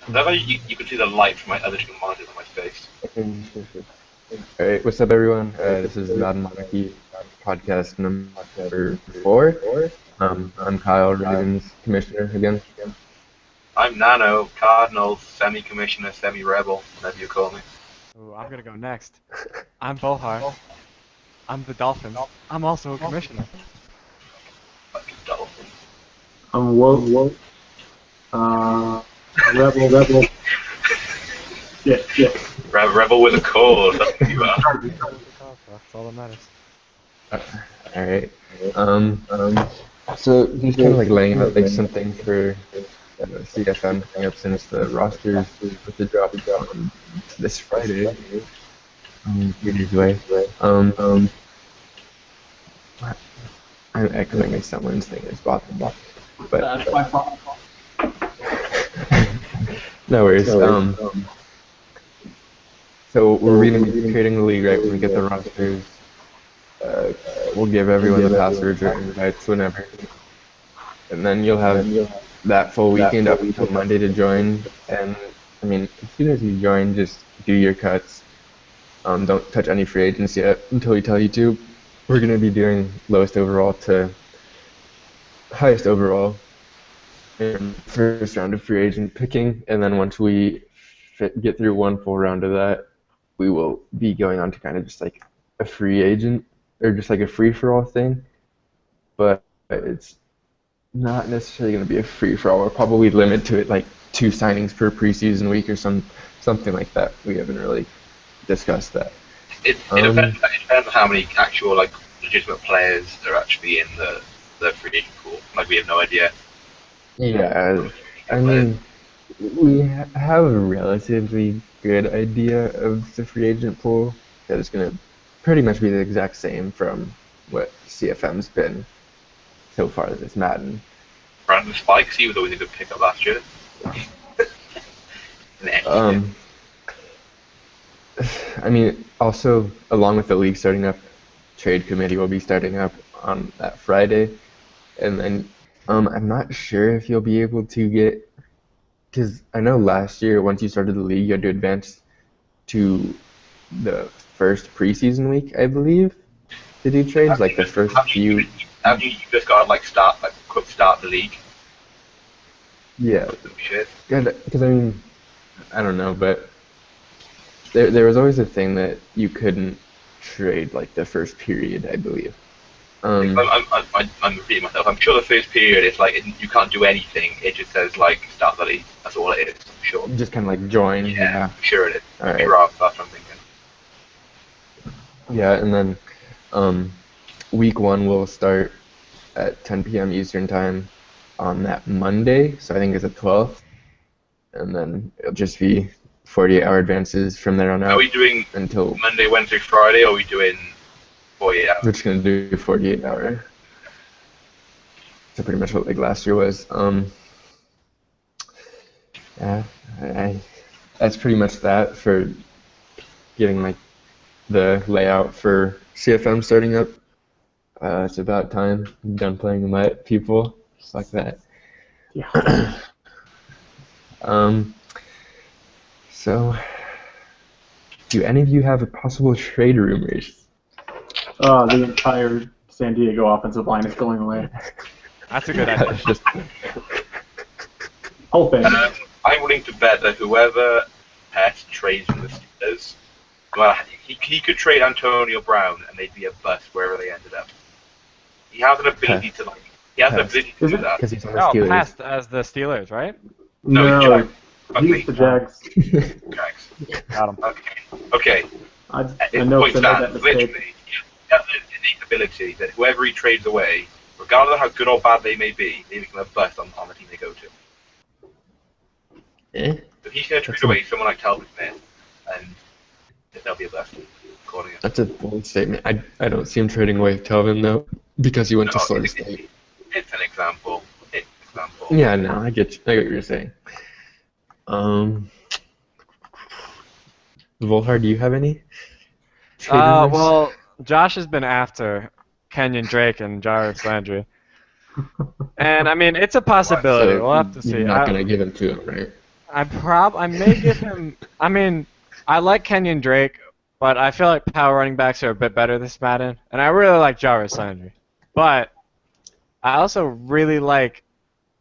I love how you can see the light from my other two monitors on my face. Alright, what's up, everyone? This is Madden Monarchy podcast number 4. I'm Kyle, Ravens commissioner again. I'm Nano, Cardinal, semi-commissioner, semi-rebel, whatever you call me. Ooh, I'm gonna go next. I'm Bohar. I'm the Dolphins. I'm also a commissioner. Fucking dolphin. I'm woke. Rebel. Yeah. Rebel with a cause, that's what you are. That's all that matters. Alright. So he's kind of like laying out like something for CFM coming up since the rosters with the drop this Friday. 3 days away. I'm echoing someone's thing is bottom, but That's my fault. no worries. So we're gonna be creating the league right when we get the rosters. We'll give everyone the passwords or invites whenever, and then you'll have that full weekend up until Monday to join. And I mean, as soon as you join, just do your cuts. Don't touch any free agents yet until we tell you to. We're gonna be doing lowest overall to highest overall in first round of free agent picking, and then once we get through one full round of that, we will be going on to kind of just like a free agent or just like a free-for-all thing. But it's not necessarily going to be a free-for-all. We'll probably limit to it like 2 signings per preseason week or something like that. We haven't really discussed that. It depends on how many actual like legitimate players are actually in the free agent pool. Like we have no idea. Yeah, I mean, we have a relatively good idea of the free agent pool that is going to pretty much be the exact same from what CFM's been so far this Madden. Brandon Spikes, he was always a good pickup last year. I mean, also, along with the league starting up, trade committee will be starting up on that Friday, and then I'm not sure if you'll be able to get, because I know last year once you started the league, you had to advance to the first preseason week, I believe, to do trades, like the first few. Haven't you just got to like quick start the league? Yeah. Shit. Because I mean, I don't know, but there was always a thing that you couldn't trade like the first period, I believe. I'm repeating myself. I'm sure the first period is like you can't do anything. It just says like start the league. That's all it is. I'm sure. Just kind of like join. Yeah. I'm sure it is. All right. That's what I'm thinking. Yeah, and then week 1 will start at 10 p.m. Eastern time on that Monday. So I think it's the 12th, and then it'll just be 48-hour advances from there on out. Are we doing until Monday, Wednesday, Friday, or are we doing 48 hours? We're just gonna do 48-hour. So pretty much what like last year was. Yeah, that's pretty much that for getting like the layout for CFM starting up. It's about time. I'm done playing Let people just like that. Yeah. So, do any of you have a possible trade rumors? The entire San Diego offensive line is going away. That's a good idea. Just, Hoping. I'm willing to bet that whoever Pest trades from the Steelers, well, he could trade Antonio Brown and they'd be a bust wherever they ended up. He has an ability to like. He has an ability to do that. because he's on the No, Steelers. passed as the Steelers, right? No, he's the Jags. Jags. Got him. Okay. I know Point I made that stands. mistake. Literally, he has an innate ability that whoever he trades away, regardless of how good or bad they may be, they become a bust on the team they go to. Eh? So he's going to trade away someone like Talbot Smith, and they'll be a bust. According to That's a bold statement. I don't see him trading away Telvin though, because he went to Florida State. It's an example. Yeah, no, I get what you're saying. Volhard, do you have any? trade rumors? Well, Josh has been after Kenyon Drake and Jarvis Landry. And, I mean, it's a possibility. So We'll have to see. You're not going to give him to him, right? I may give him. I mean, I like Kenyon Drake, but I feel like power running backs are a bit better this Madden, and I really like Jarvis Landry. But I also really like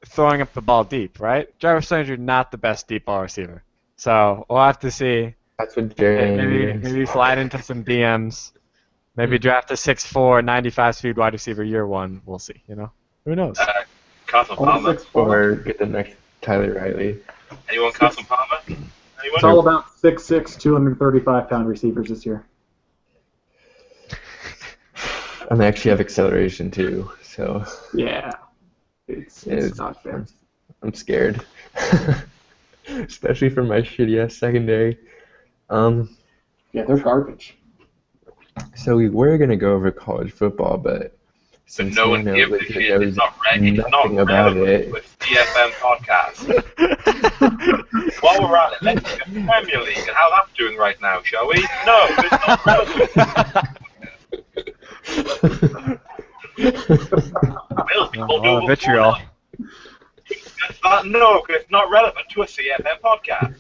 throwing up the ball deep, right? Jarvis Landry not the best deep ball receiver, so we'll have to see. That's what Jerry Maybe slide into some DMs. Maybe draft a 6'4", 95 speed wide receiver year one. We'll see. Who knows? Carson All Palmer. 6'4". or get the next Tyler Riley. Anyone Carson Palmer? Anyone? It's all about 6'6", 235-pound receivers this year. And they actually have acceleration too, so Yeah. It's not fair. I'm scared. Especially for my shitty ass secondary. Yeah, they're garbage. So we were gonna go over college football, but since no one Nano gives a literally shit. knows It's not nothing about relevant it. with CFM podcast. While we're at it, let's look at the Premier League and how that's doing right now, shall we? No, it's not relevant. Vitriol. No, because it's not relevant to a CFM podcast.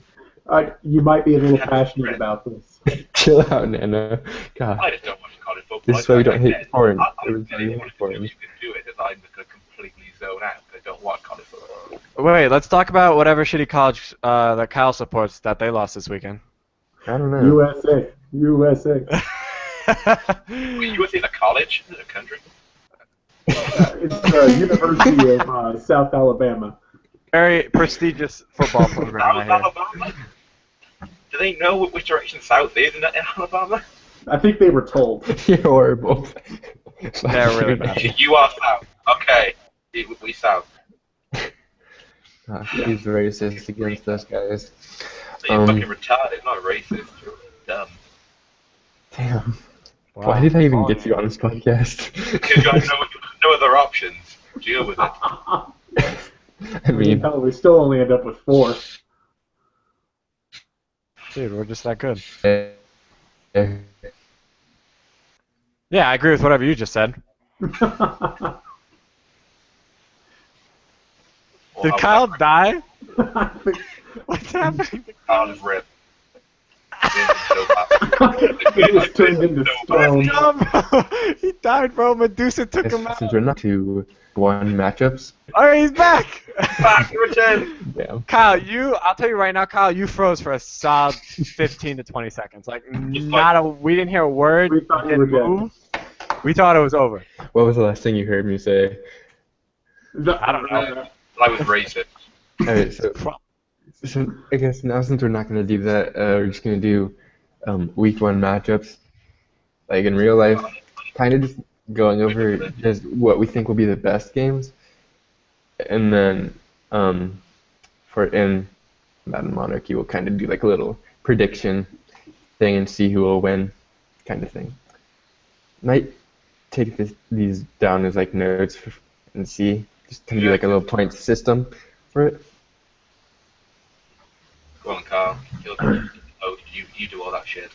You might be a little passionate about this. Chill out, Nano. God. I just don't watch college football. This is why we don't hate porn. I It was don't really get hate it. porn. You can do it, I'm just going to completely zone out because I don't watch college football. Wait, let's talk about whatever shitty college that Kyle supports that they lost this weekend. I don't know. USA. Wait, USA is a college? Is it a country? It's the University of South Alabama. Very prestigious football program, I South hear. Alabama? Do they know which direction south is in Alabama? I think they were told. You're horrible. They're really bad. You are south. Okay. We south. He's racist against us guys. So you're fucking retarded, not racist. You're dumb. Damn. Wow. Why did I even get you on this podcast? Because you have no other options. Deal with it. I mean, Hell, we still only end up with 4. Dude, we're just that good. eh, Yeah, I agree with whatever you just said. Did Kyle die? What's happening? Kyle is ripped. He was turned into stone. No, bro. He died, bro. Medusa took him out. since we're not to one matchups, Alright, he's back! Back, return. damn. Kyle, I'll tell you right now, Kyle, you froze for a solid 15 to 20 seconds. Like, we didn't hear a word. We thought you didn't were dead. move. We thought it was over. What was the last thing you heard me say? I don't know. I was racist. Alright, so I guess now since we're not gonna do that, we're just gonna do week 1 matchups, like in real life, kind of just going over just what we think will be the best games, and then in Madden Monarchy we'll kind of do like a little prediction thing and see who will win, kind of thing. Might take these down as like notes and see, just to do like a little point system for it. Go on, Kyle. You're the host. You do all that shit.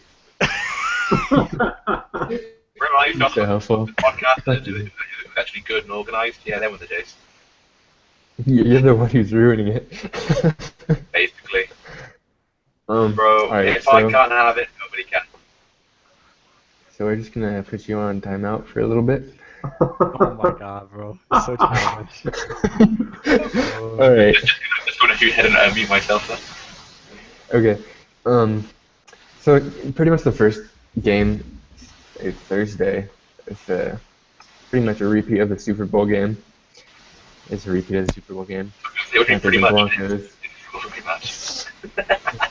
Remember I used to So helpful. the podcast and it was actually good and organised? Yeah, them were the days. You're the one who's ruining it. Basically. Bro, Bro, if I can't have it, nobody can. So we're just gonna put you on timeout for a little bit. Oh my god, bro. It's so childish. Alright, Just going to shoot ahead and unmute myself then. okay. So pretty much the first game is Thursday. It's pretty much a repeat of the Super Bowl game. It's a repeat of the Super Bowl game. It would be pretty much. Broncos. Pretty much.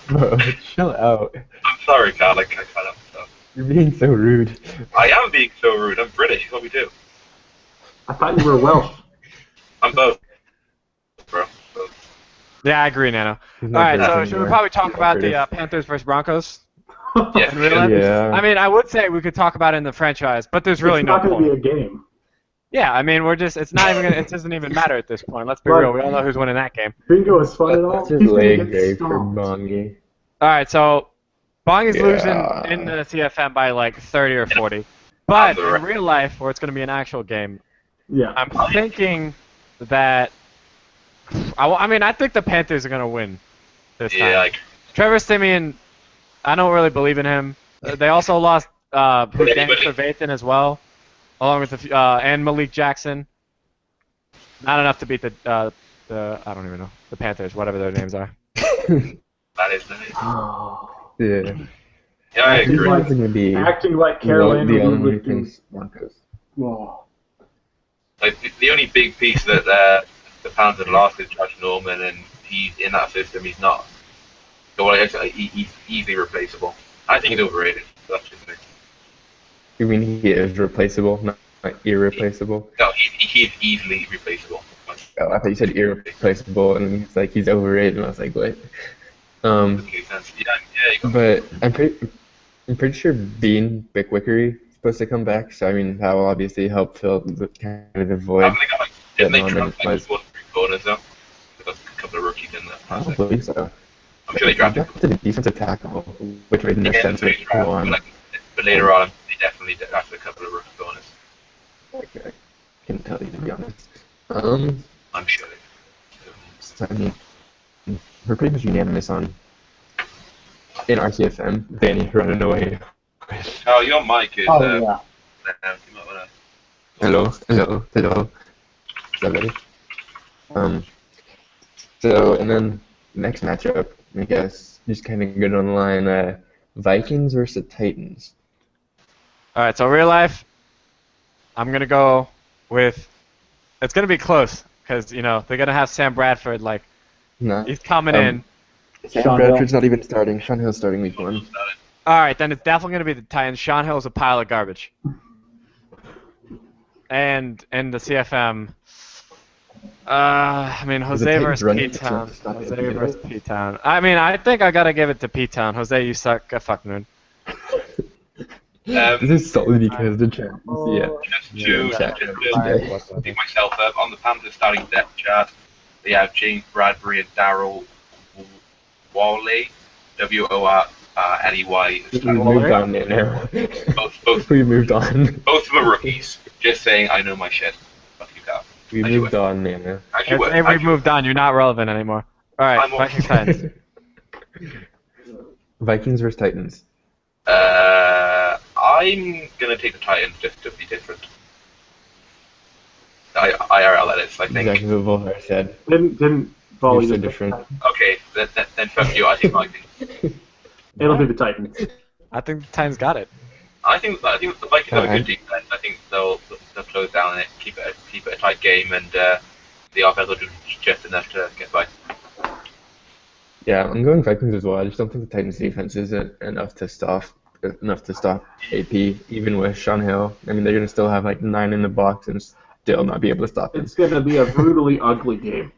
Bro, chill out. I'm sorry, Kyle. I cut up stuff. You're being so rude. I am being so rude. I'm British. It's what we do. I thought you were Welsh. I'm both. Bro. Both. Yeah, I agree, Nano. He's not Alright, British so should we anymore. probably talk Yeah, about British. the Panthers versus Broncos? Yeah. In real life? Yeah. I mean, I would say we could talk about it in the franchise, but there's really it's no not going to point. be a game. Yeah, I mean, it's not even it doesn't even matter at this point. Let's be Right. real. We all know who's winning that game. Bingo is fun at all. That's just He's gonna leg get day for stomped. Bongi. Alright, so Bong is Yeah. losing in the CFM by like 30 or 40. But Right. in real life, where it's going to be an actual game, Yeah. I'm thinking that I think the Panthers are going to win. this Yeah, time. like Trevor Siemian, I don't really believe in him. They also lost Dan anybody. Trevathan as well, along with and Malik Jackson. Not enough to beat the I don't even know, the Panthers, whatever their names are. That is nice. Yeah. Yeah, I Acting agree. like- It's gonna be Acting like Carolina the only would thing do. Broncos. Oh. Like the only big piece that the Panthers lost is Josh Norman, and he's in that system. He's not. So he's easily replaceable. I think he's overrated. That's just me. You mean he is replaceable, not irreplaceable? No, he's easily replaceable. Oh, I thought you said irreplaceable, and he's overrated, and I was like, what? Doesn't make sense. Yeah, you got But I'm pretty sure Bean Bickwickery is supposed to come back, so I mean that will obviously help fill the kind of the void. Haven't they got didn't they that draft Norman like 2 or 3 corners though? They've got a couple of rookies in there. I don't believe so. I'm sure they drafted. a defensive tackle, which made no Yeah, sense they with drafted, one. but later on, they definitely drafted a couple of rookie corners. I can tell you to be honest. I'm sure. So, I mean, we're pretty much unanimous on in RCFM, Danny running away. Oh, your mic is. Oh yeah. You might wanna. Hello. Is that better? So, and then next matchup, I guess, just kind of good on the line, Vikings versus Titans. All right, so real life, I'm gonna go with. It's gonna be close because they're gonna have Sam Bradford like No. he's coming in. Sam Sean Bradford's not even starting. Sean Hill's starting week 1. All right, then it's definitely gonna be the Titans. Sean Hill's a pile of garbage. And in the CFM, I mean Jose Titans versus running P-Town. backs not Jose gonna be versus good? P-Town. I mean, I think I gotta give it to P-Town. Jose, you suck. Go fuck nerd. This is solely because the champ. Yeah. Just to pick myself up on the Panthers starting depth chart, they have James Bradbury and Daryl Worley, Worley. We moved on now. Both We moved on. of them are rookies. Just saying, I know my shit. Fuck you, Cal. We moved on, Nana. Actually, Hey, we've moved on. You're not relevant anymore. All right, I'm all- Vikings Titans. Vikings versus Titans. I'm gonna take the Titans just to be different. IRL that is, I think. Exactly what Volhar said. Didn't Volley You're so just different. Okay, then fuck you. I think Vikings. It'll be the Titans. I think the Titans got it. I think the Vikings have a Okay. good defense. I think they'll close down it, keep it a tight game, and the offense will do just enough to get by. Yeah, I'm going Vikings as well. I just don't think the Titans' defense isn't enough to stop AP, even with Sean Hill. I mean, they're gonna still have like 9 in the box and still not be able to stop him. It's going to be a brutally ugly game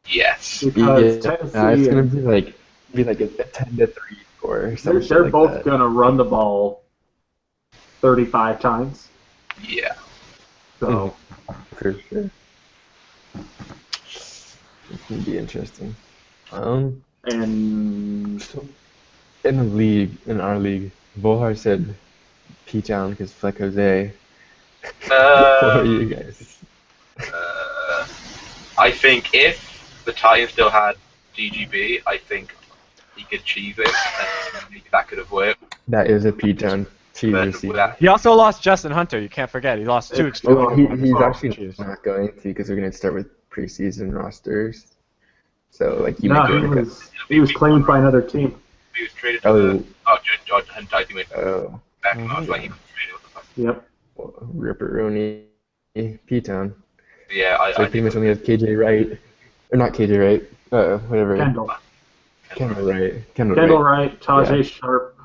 Yes. because Yeah, Tennessee it's gonna and be like a 10-3 score or something they're like both that. going to run the ball 35 times. Yeah. So For sure. It's gonna be interesting. and So in our league, Volhar said P-Town because Fleck Jose. What are you guys? I think if the Titans still had DGB, I think he could achieve it, and maybe that could have worked. That is a P-Town cheese But receiver. without, He also lost Justin Hunter. You can't forget. He lost 2 It's- Oh, extremely he's good actually cheese. not going to because we're going to start with preseason rosters. So, like, you no, make he your was claimed by another team. he was traded to Oh. the George Hunter. I think went Oh, back, and I was like, he was traded. What the fuck? Yep. Ripperoni P-Town. Yeah, So I he pretty think much only has KJ Wright. Or not KJ Wright. Whatever. Kendall. Kendall Wright. Kendall Kendall Wright. Wright, Tajay Yeah. Sharp.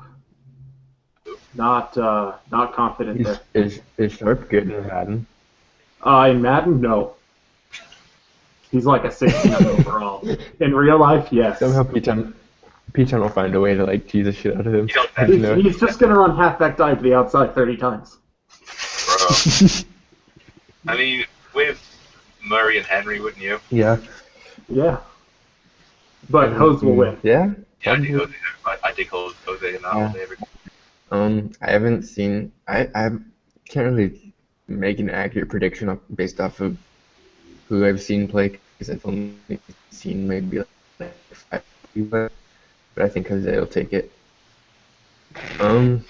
Not confident there. Is Sharp good in Madden? In Madden, no. He's like a 69 overall. In real life, yes. Somehow P-Town will find a way to, like, tease the shit out of him. You don't You know? He's just gonna run halfback dive to the outside 30 times. Bro. I mean, with Murray and Henry, wouldn't you? Yeah. Yeah. But Hose will win. Yeah? Yeah, I think Jose in that Yeah. all day every day. I haven't seen. I can't really make an accurate prediction based off of who I've seen play because I've only seen maybe like 5 but I think Jose will take it. Browns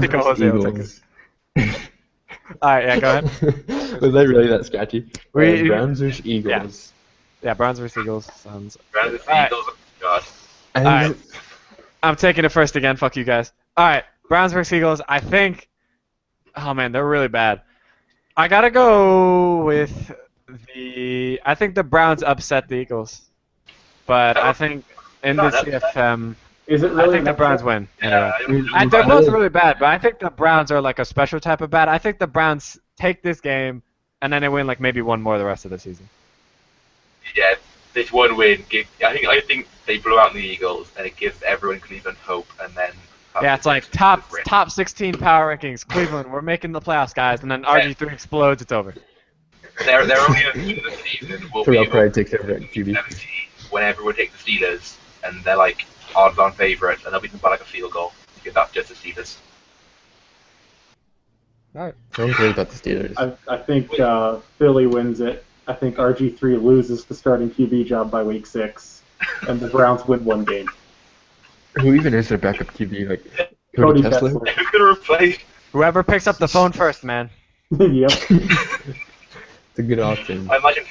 think versus Jose will take Eagles. Alright, yeah, go ahead. Was that really that sketchy? We- Browns versus Eagles. Yeah, Browns versus Eagles sounds. Browns versus Alright. Eagles. Oh, God. And Alright. I'm taking it first again. Fuck you guys. Alright, Browns versus Eagles. I think. Oh man, they're really bad. I gotta go with the. I think the Browns upset the Eagles, but I think in the CFM, Is it I really? think the Browns win. Yeah, Anyway. They're both really bad, but I think the Browns are like a special type of bad. I think the Browns take this game and then they win like maybe one more the rest of the season. yeah, this one win. I think they blew out the Eagles, and it gives everyone in Cleveland hope. And then Yeah, it's like top 16 power rankings. Cleveland, we're making the playoffs, guys. And then RG3 explodes. It's over. They're only a few of the season. Will Terrell be Pride takes over at QB. 70 when everyone takes the Steelers, and they're like odds-on favourites, and they'll beat them by like a field goal. Because that's just the Steelers. Alright. No one cares about the Steelers. I think Philly wins it. I think RG3 loses the starting QB job by week 6, and the Browns win one game. Who even is their backup QB? Like Cody Cody Kessler? Kessler. Who's gonna replace? Whoever picks up the phone first, man. Yep. It's a good option. I imagine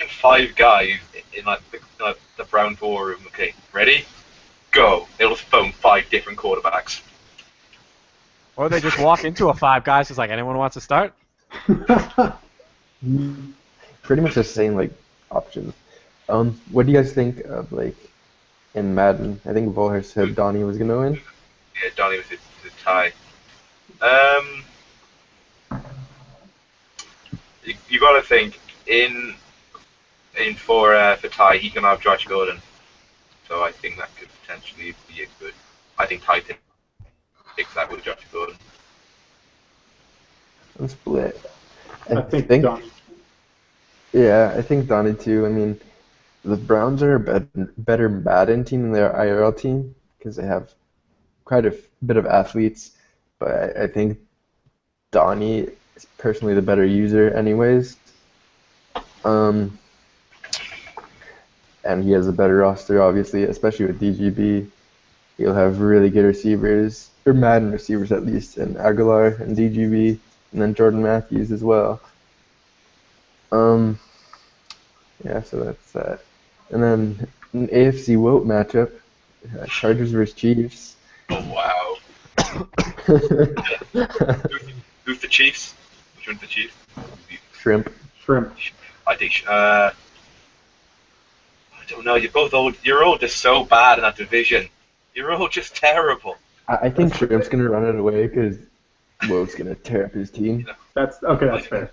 five guys in like the Brown ballroom. Okay, ready? Go. They'll just phone 5 different quarterbacks. Or they just walk into a 5 guys, just like anyone wants to start. Pretty much the same like options. What do you guys think of like in Madden? I think Volher said Donnie was gonna win. Yeah, Donnie was his tie. You got to think for Ty, he can have Josh Gordon, so I think that could potentially be a good. I think Ty takes that with Josh Gordon. I'm split. I think Donnie. Yeah, I think Donnie too. I mean, the Browns are a better Madden team than their IRL team because they have quite a bit of athletes, but I think Donnie is personally the better user anyways. And he has a better roster, obviously, especially with DGB. He'll have really good receivers, or Madden receivers at least, and Aguilar and DGB, and then Jordan Matthews as well. Yeah, so that's that. And then an AFC Woat matchup, Chargers versus Chiefs. Oh wow! Who's the Chiefs? Which one's the Chiefs? Shrimp. I think. I don't know. You're all just so bad in that division. You're all just terrible. I think Shrimp's gonna run it away because Woat's gonna tear up his team, That's okay. That's fair.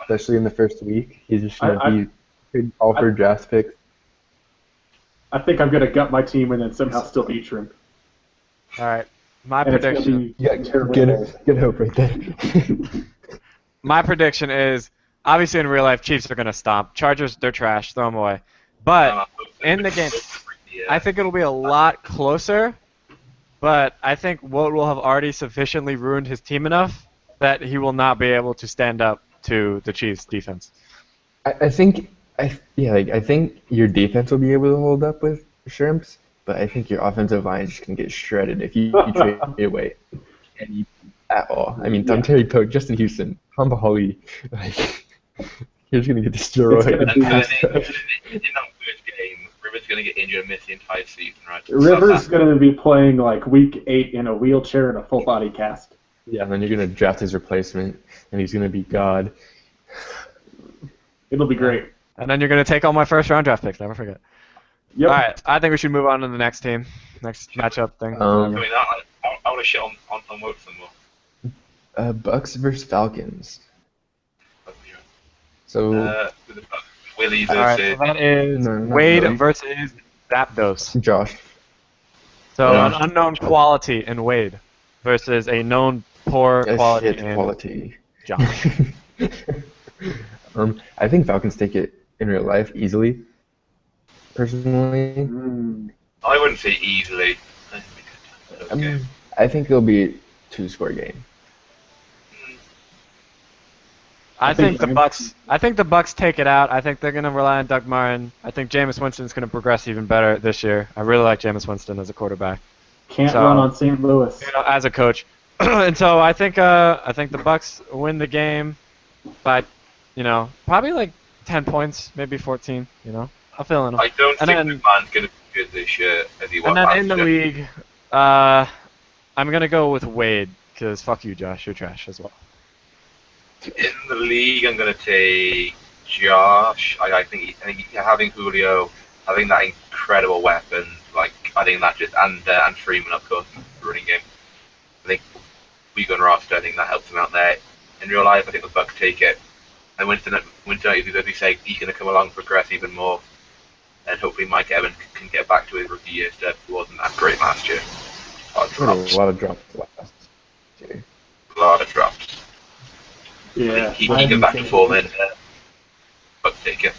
especially in the first week. He's just gonna be all for draft picks. I think I'm gonna gut my team and then somehow still beat Shrimp. All right, my And it's gonna prediction. be Yeah, good hope right there. My prediction is obviously in real life, Chiefs are gonna stomp. Chargers, they're trash. Throw them away. But in the game, I think it'll be a lot closer. But I think Wout will have already sufficiently ruined his team enough that he will not be able to stand up to the Chiefs' defense. I think your defense will be able to hold up with Shrimps, but I think your offensive line is just gonna get shredded if you trade away any at all. I mean, Terry Pope, Justin Houston, Hamba Holly, like you're just gonna get destroyed. It's gonna And then be- in that first game, Rivers gonna get injured and miss the entire season, right? Rivers gonna be playing like week 8 in a wheelchair and a full body cast. Yeah, and then you're gonna draft his replacement, and he's gonna be God. It'll be great. And then you're gonna take all my first round draft picks. Never forget. Yep. All right, I think we should move on to the next team, next matchup thing. I mean, I want to shit on Wout some more. Bucks versus Falcons. So Willie All right, versus. so that is No, not Wade really. versus Zapdos. Josh. So Yeah. an unknown quality in Wade versus a known poor quality Shit in quality. Josh. I think Falcons take it in real life easily. Personally, I wouldn't say easily. I think it'll be a 2-score game. I think the Rams- Bucks. I think the Bucks take it out. I think they're gonna rely on Doug Martin. I think Jameis Winston's gonna progress even better this year. I really like Jameis Winston as a quarterback. Can't So- run on St. Louis. As a coach. And so I think the Bucks win the game by, probably like 10 points, maybe 14. I'm feeling them. I don't And think then- McMahon's going to be good this year as he was And then last in the year. league, I'm gonna go with Wade because fuck you, Josh. You're trash as well. In the league, I'm going to take Josh. I think having Julio, having that incredible weapon, I think that just and Freeman of course, running game. I think Wigan roster, I think that helps him out there. In real life, I think the Bucks take it. And Winston, as we say, he's going to come along and progress even more. And hopefully Mike Evans can get back to his rookie year stuff. He wasn't that great last year. A lot of drops last year. A lot of drops. Yeah. He can get back to form and Bucks take it.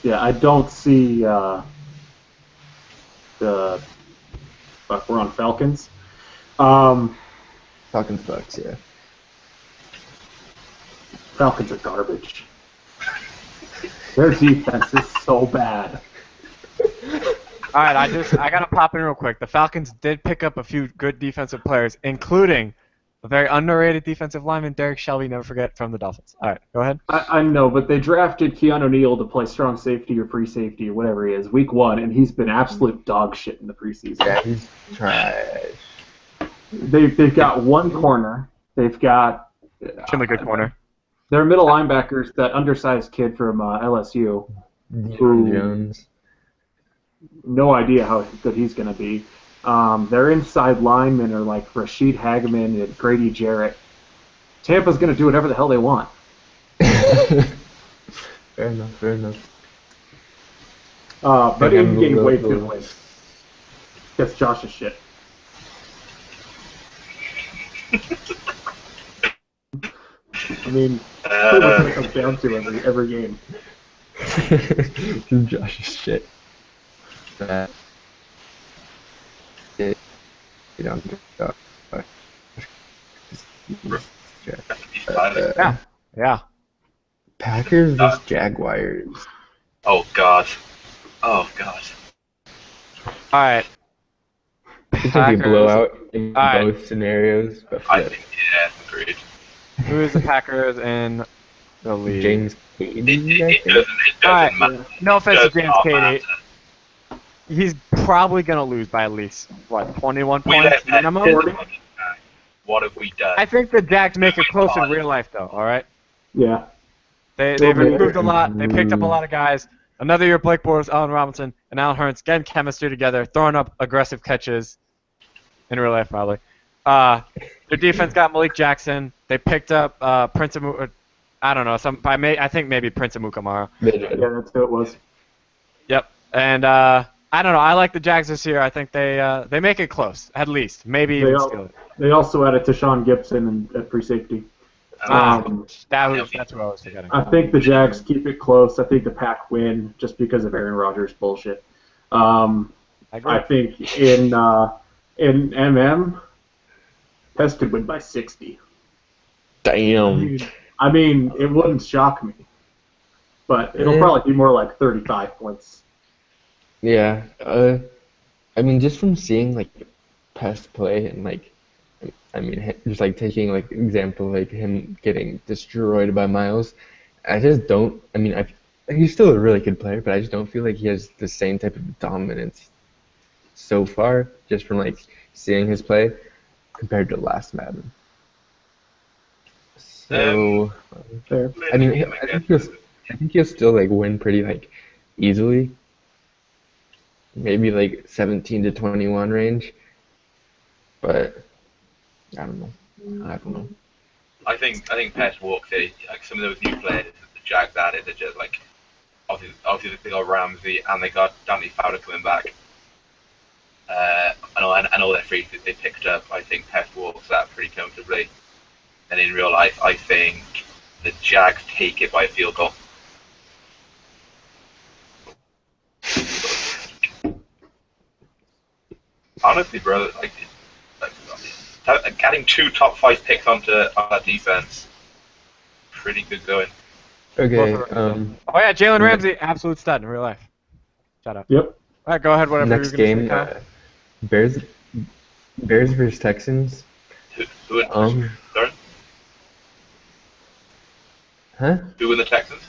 Yeah, I don't see we're on Falcons. Falcons Bucks, yeah. Falcons are garbage. Their defense is so bad. All right, I gotta pop in real quick. The Falcons did pick up a few good defensive players, including a very underrated defensive lineman, Derek Shelby. Never forget from the Dolphins. All right, go ahead. I know, but they drafted Keanu Neal to play strong safety or free safety or whatever he is, week 1, and he's been absolute dog shit in the preseason. Yeah, he's trash. They've got one corner. They've got Extremely good corner. their middle linebackers, that undersized kid from LSU. Deion Jones. No idea how good he's going to be. Their inside linemen are like Rashid Hagman and Grady Jarrett. Tampa's going to do whatever the hell they want. Fair enough. But Yeah, in game we'll- Wade's going to we'll- win. That's Josh's shit. I mean, that's what it comes down to every game. Josh's shit. You don't Yeah. Packers vs Jaguars. Oh God. Oh God. All right. It's gonna be a blowout in All right. both scenarios. But I think, yeah, agreed. Who is the Packers in the league? James It Caden, I think. doesn't Alright. matter. No offense to Does James not Cady. matter. He's probably gonna lose by at least 21 We points let Pep minimum. get the money back. What have we done? I think the Jags make it close in real life, though. All right. Yeah. They've Okay. improved a lot. They picked up a lot of guys. Another year, Blake Bortles, Allen Robinson, and Allen Hurts getting chemistry together, throwing up aggressive catches in real life, probably. Their defense got Malik Jackson. They picked up Prince Amu. I don't know. I think maybe Prince Amukamara. Yeah, that's who it was. Yep. And I don't know. I like the Jags this year. I think they make it close, at least. Maybe even steal it. They also added Tashawn Gibson at free safety. That's what I was forgetting. I think the Jags keep it close. I think the Pack win just because of Aaron Rodgers bullshit. I agree. I think in MM, Pest could win by 60. Damn. I mean, it wouldn't shock me, but it'll probably be more like 35 points. Yeah. I mean, just from seeing like Pest play and just like taking like example like him getting destroyed by Miles, I just don't. I mean, he's still a really good player, but I just don't feel like he has the same type of dominance so far, just from like seeing his play compared to last Madden. So, Fair. I mean, I think he'll still like win pretty like easily. Maybe like 17 to 21 range, but I don't know. I think Pest walks in. Like some of those new players that the Jags added, they're just like obviously they got Ramsey and they got Danny Fowler coming back. And all their free they picked up. I think Pest walks that pretty comfortably. And in real life, I think the Jags take it by a field goal. Honestly, bro, getting 2 top 5 picks onto that defense, pretty good going. Okay. Oh yeah, Jalen Ramsey, absolute stud in real life. Shut up. Yep. All right, go ahead. Whatever Next you're gonna game, say, Kyle. Bears versus Texans. Who in, sorry? Huh? Who in the Texans?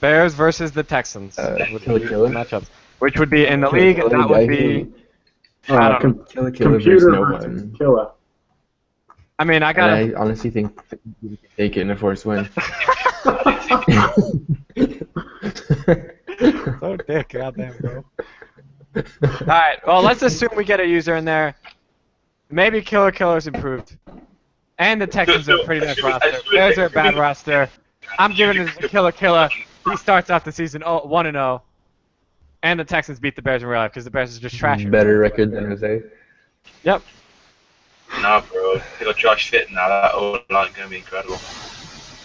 Bears versus the Texans. Would Killer be Killer. matchups, which would be in the Killer league. Killer, That guy would be. I don't know. Killer Killer versus Computer no versus one. Killer. I mean, I And gotta. I honestly think we can take it in a forced win. So dick, goddamn, bro. All right. Well, let's assume we get a user in there. Maybe Killer Killer's improved, and the Texans are a pretty nice roster. Bears are a bad roster. I'm giving it to Killer Killer. He starts off the season 1-0, and the Texans beat the Bears in real life because the Bears are just trash. Better record than Jose. Yep. Nah, bro. They got Josh Fitton now. That O-line gonna be incredible.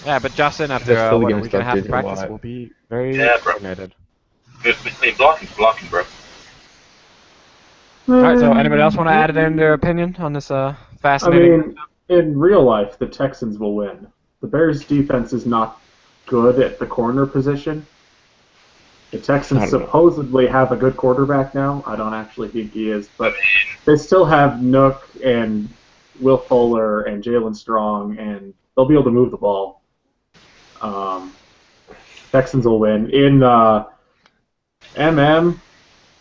Yeah, but Justin, after That's still what, a against week and a half of Dr. practice, Watt. will be very Yeah, bro. coordinated. I mean, blocking, bro. All right. So, anybody else want to add in their opinion on this I fascinating? mean, in real life, the Texans will win. The Bears' defense is not good at the corner position. The Texans supposedly have a good quarterback now. I don't actually think he is, but they still have Nook and Will Fuller and Jalen Strong, and they'll be able to move the ball. Texans will win. In MM,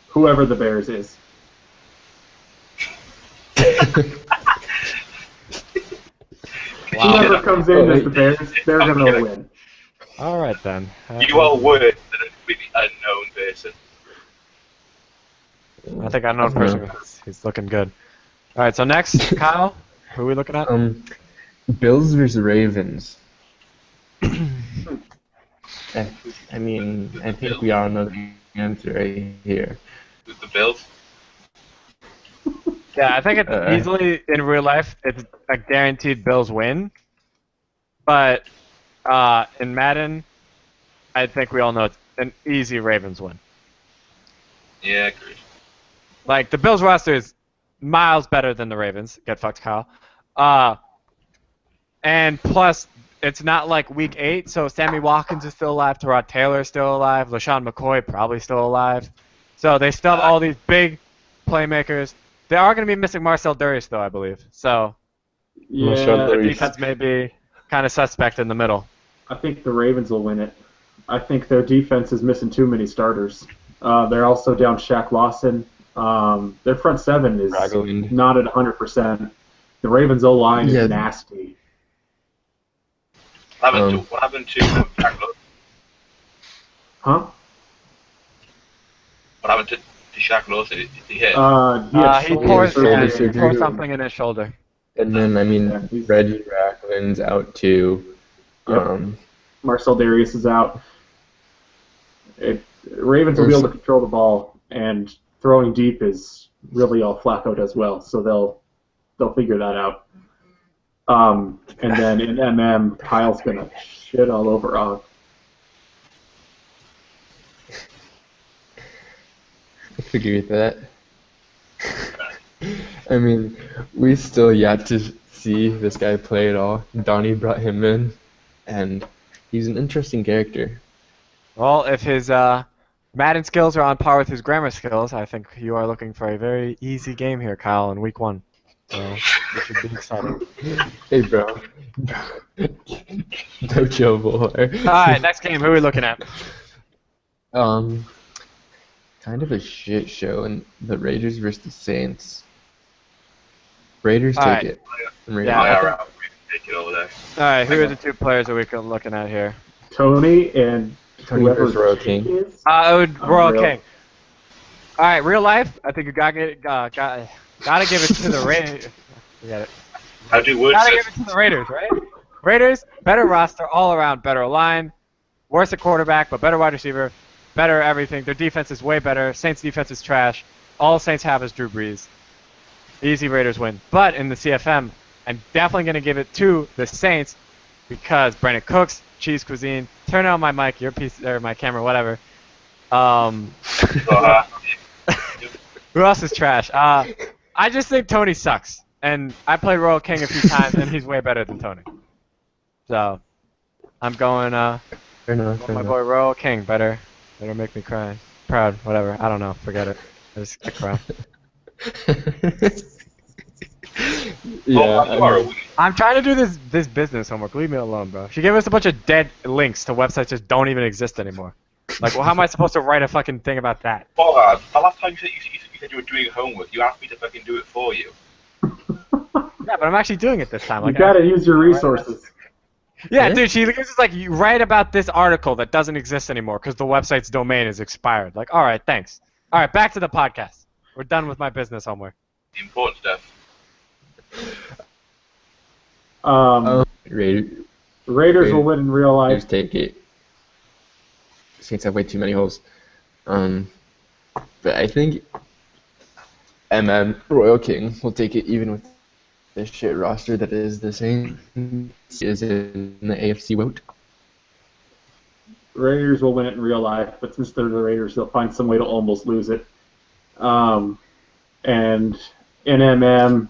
whoever the Bears is. Whoever comes in as the Bears, they're going to win. All right then. You are worse than a completely unknown person. I think I know a person. He's looking good. All right. So next, Kyle, who are we looking at? Bills versus Ravens. I mean, I think we all know the answer right here. The Bills. Yeah, I think it's easily in real life. It's a guaranteed Bills win. But in Madden, I think we all know it's an easy Ravens win. Yeah, agreed. Like the Bills roster is miles better than the Ravens. Get fucked, Kyle. And plus, it's not like Week 8, so Sammy Watkins is still alive, Tyrod Taylor is still alive, LaShawn McCoy probably still alive. So they still have all these big playmakers. They are going to be missing Marcel Darius, though, I believe. So the defense may be kind of suspect in the middle. I think the Ravens will win it. I think their defense is missing too many starters. They're also down Shaq Lawson. Their front seven is not at 100%. The Ravens O-line is nasty. What happened to Shaq Lawson? Huh? What happened to Shaq Lawson? Did he hit? He tore something in his shoulder. And then, I mean, Reggie Racklin's out too. Marcel Darius is out. Ravens will be able to control the ball, and throwing deep is really all Flacco does well, so they'll figure that out. And then in MM, Kyle's gonna shit all over Og. I agree with that. I mean, we still yet to see this guy play at all. Donnie brought him in, and he's an interesting character. Well, if his Madden skills are on par with his grammar skills, I think you are looking for a very easy game here, Kyle, in Week 1. So this should be exciting. Hey, bro. No chill, boy. Alright, next game. Who are we looking at? Kind of a shit show in the Raiders versus the Saints. Raiders take it. Yeah, take it over there. Alright, who are the two players that we're looking at here? Tony and versus Royal King. Royal King. Alright, real life, I think you gotta give it to the Raiders. Forget it. Gotta give it to the Raiders, right? Raiders, better roster, all around, better line, worse at quarterback, but better wide receiver, better everything. Their defense is way better. Saints' defense is trash. All Saints have is Drew Brees. Easy Raiders win. But in the CFM, I'm definitely going to give it to the Saints because Brandon Cooks, cheese cuisine. Turn on my mic, your piece, or my camera, whatever. Who else is trash? I just think Tony sucks. And I played Royal King a few times, and he's way better than Tony. So, I'm going Fair enough. my boy Royal King. Better make me cry. Proud, whatever. I don't know. Forget it. I cry. Yeah. You are a weak. I'm trying to do this business homework. Leave me alone, bro. She gave us a bunch of dead links to websites that don't even exist anymore. Like, well, how am I supposed to write a fucking thing about that? Bob, the last time you said you were doing homework, you asked me to fucking do it for you. Yeah, but I'm actually doing it this time. You Like, gotta use your resources. yeah, Yeah? dude, she was just like, you write about this article that doesn't exist anymore because the website's domain is expired. Like, all right, thanks. All right, back to the podcast. We're done with my business homework. The important stuff. Raiders Raiders will win in real life. take it. Saints have way too many holes. But I think Royal King will take it even with the shit roster that is the Saints is in the AFC vote. Raiders will win it in real life, but since they're the Raiders, they'll find some way to almost lose it. And in MM,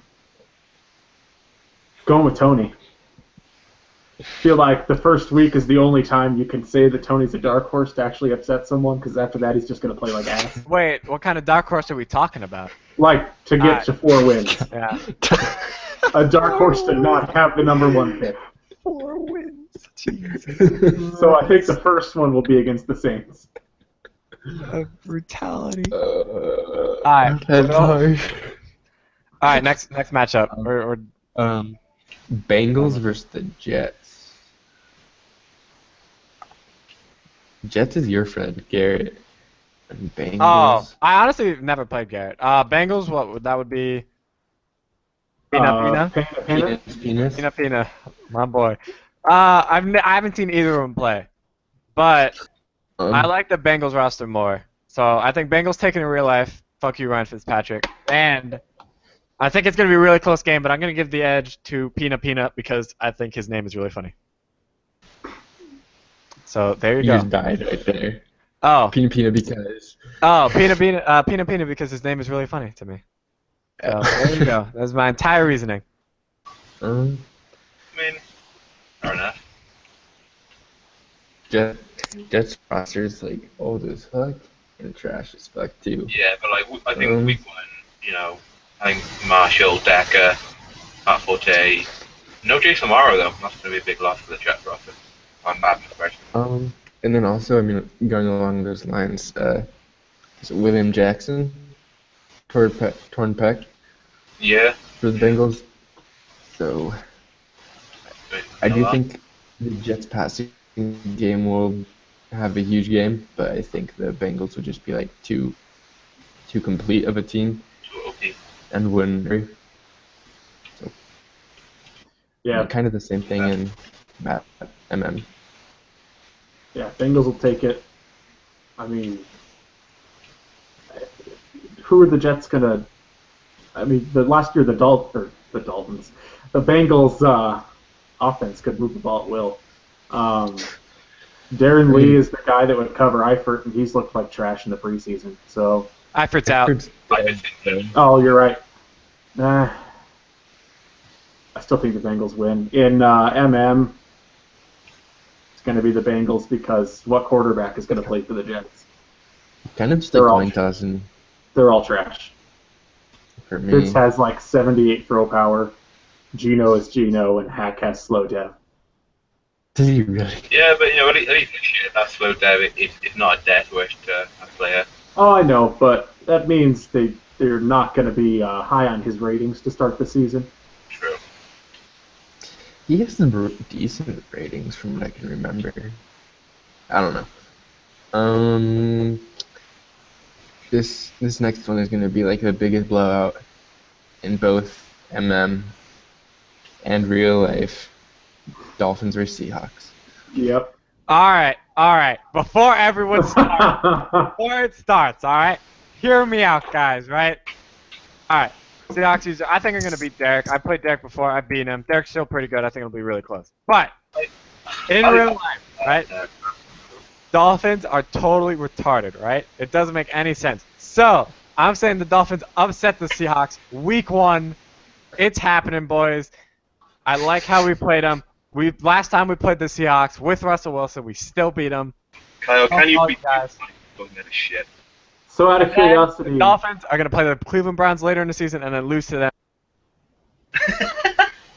going with Tony. I feel like the first week is the only time you can say that Tony's a dark horse to actually upset someone, because after that he's just going to play like ass. Wait, what kind of dark horse are we talking about? Like, to get to 4 wins. Yeah. A dark horse to not have the number 1 pick. 4 wins. Jesus. So I think the first one will be against the Saints. Brutality. Alright. That's harsh. Alright, next matchup. Or Bengals versus the Jets. Jets is your friend, Garrett. And Bengals. Oh, I honestly have never played Garrett. Bengals, what would that would be? Pina? Pina, my boy. I haven't seen either of them play, but I like the Bengals roster more. So I think Bengals taking in real life. Fuck you, Ryan Fitzpatrick. And I think it's gonna be a really close game, but I'm gonna give the edge to Pina because I think his name is really funny. So there you You go. just died right there. Oh. Pina because. Oh, Pina because his name is really funny to me. So there you go. That's my entire reasoning. I mean, fair enough. Jets roster is like old as fuck and trash as fuck too. Yeah, but like I think week 1, I think Marshall, Decker, Matt Forte, no Jason Morrow though. That's going to be a big loss for the Jets roster. On Madden especially. And then also, I mean, going along those lines, is it William Jackson, torn pec Yeah. for the Bengals. So I do think the Jets passing game will have a huge game, but I think the Bengals will just be like too complete of a team and win. So Yeah. kind of the same thing in MM. Yeah, Bengals will take it. I mean, who are the Jets gonna? I mean, last year the Bengals offense could move the ball at will. Darren Lee is the guy that would cover Eifert, and he's looked like trash in the preseason. So Eifert's out. Oh, you're right. Nah, I still think the Bengals win. In MM, it's going to be the Bengals because what quarterback is going to play for the Jets? Kind of just a coin toss and They're all trash. for me. Fitz has like 78 throw power. Geno is Geno, and Hack has slow dev. Does he really? Yeah, but at least that slow dev is not a death wish to a player. Oh, I know, but that means they're not going to be high on his ratings to start the season. True. He has some decent ratings from what I can remember. I don't know. This next one is going to be like the biggest blowout in both MM and real life. Dolphins versus Seahawks. Yep. All right. Before everyone starts, all right? Hear me out, guys, right? All right. Seahawks, I think I'm going to beat Derek. I played Derek before. I beat him. Derek's still pretty good. I think it'll be really close. But in real life, right, Dolphins are totally retarded, right? It doesn't make any sense. So I'm saying the Dolphins upset the Seahawks week 1. It's happening, boys. I like how we played them. Last time we played the Seahawks with Russell Wilson, we still beat them. Kyle, can you beat guys? Shit. So out of The curiosity, Dolphins are gonna play the Cleveland Browns later in the season and then lose to them.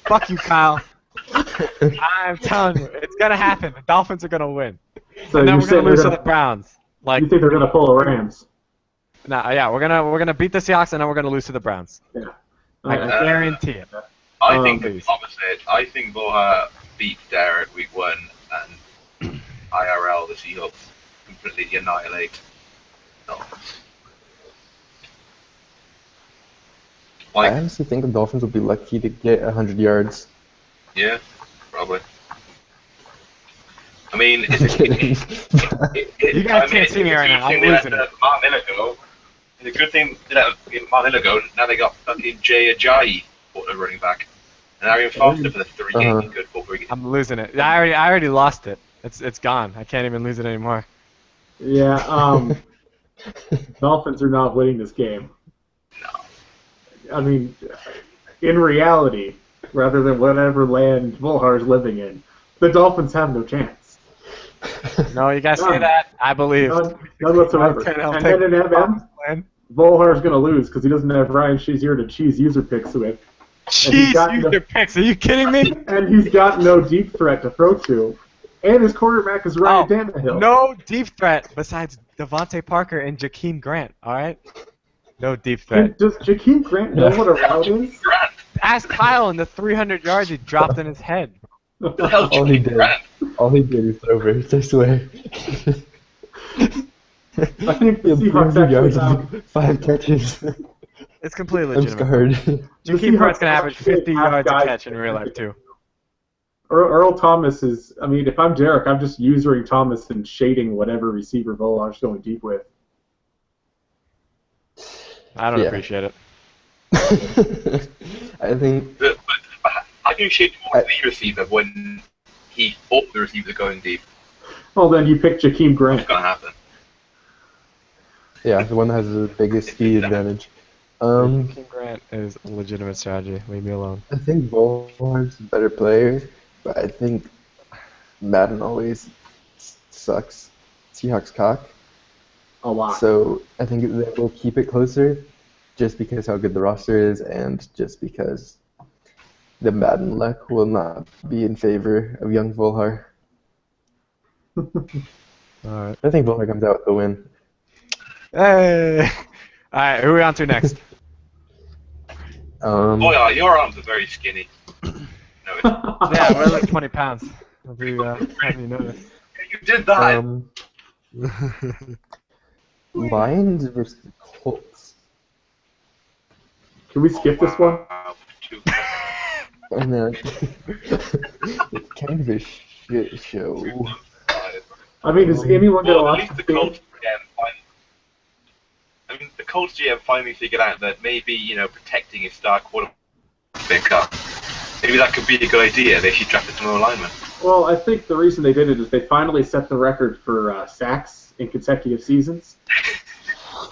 Fuck you, Kyle. I'm telling you, it's gonna happen. The Dolphins are gonna win, so and then you're we're gonna saying lose to they're the Browns. Like, you think they're gonna pull a Rams? nah, yeah, we're gonna beat the Seahawks and then we're gonna lose to the Browns. Yeah. I Uh, guarantee it. I think the please. opposite. I think Boha beat Derek week 1 and IRL the Seahawks completely annihilate Dolphins. I Like, honestly think the Dolphins will be lucky to get 100 yards. yeah, probably. I mean, You guys can't see me right now. I'm losing it. Mark Miller go. It's a good thing that Mark Miller go. Now they got fucking Jay Ajayi running back, and Arian Foster for the 3 games. Good for 3 games. I'm losing it. I already lost it. It's gone. I can't even lose it anymore. yeah. Dolphins are not winning this game. I mean, in reality, rather than whatever land Volhar's living in, the Dolphins have no chance. No, you guys say that? I believe. None whatsoever. Okay, I'll And take then in MM, Volhar's going to lose because he doesn't have Ryan Shazier to cheese user picks with. Jeez, user picks. Are you kidding me? And he's got no deep threat to throw to. And his quarterback is Ryan Tannehill. No deep threat besides Devontae Parker and Jakeem Grant, alright? No deep threat. And does Jakeem Grant know what a route is? Ask Kyle in the 300 yards he dropped in his head. All he did is throw verts, I swear. I think the He had Seahawks 300 yards actually and 5 catches. It's completely I'm legitimate. scarred. Jakeem Grant's going to average actually 50 have yards a guys- catch in real life, too. Earl Thomas is, I mean, if I'm Derek, I'm just usering Thomas and shading whatever receiver Volhar's going deep with. I don't Yeah. appreciate it. I think But how can you shape towards the receiver when he thought the receiver going deep? Well, then you pick Jakeem Grant. What's gonna happen? the one that has the biggest speed advantage. Jakeem Grant is a legitimate strategy. Leave me alone. I think Volhar's a better player, but I think Madden always sucks Seahawks cock. A lot. So I think they will keep it closer just because how good the roster is and just because the Madden luck will not be in favor of young Volhar. Alright. I think Volhar comes out with the win. Hey! Alright, who are we on to next? Boy, your arms are very skinny. No, Yeah, we're like 20 pounds. Have you noticed? you did that. Lions versus Colts. Can we skip this one? I know. It's kind of a shit show. I mean, is anyone going to Well, at watch least this the game? Colts the Colts GM finally figured out that maybe, protecting his star quarterback, maybe that could be a good idea. They should draft some more linemen. Well, I think the reason they did it is they finally set the record for sacks in consecutive seasons.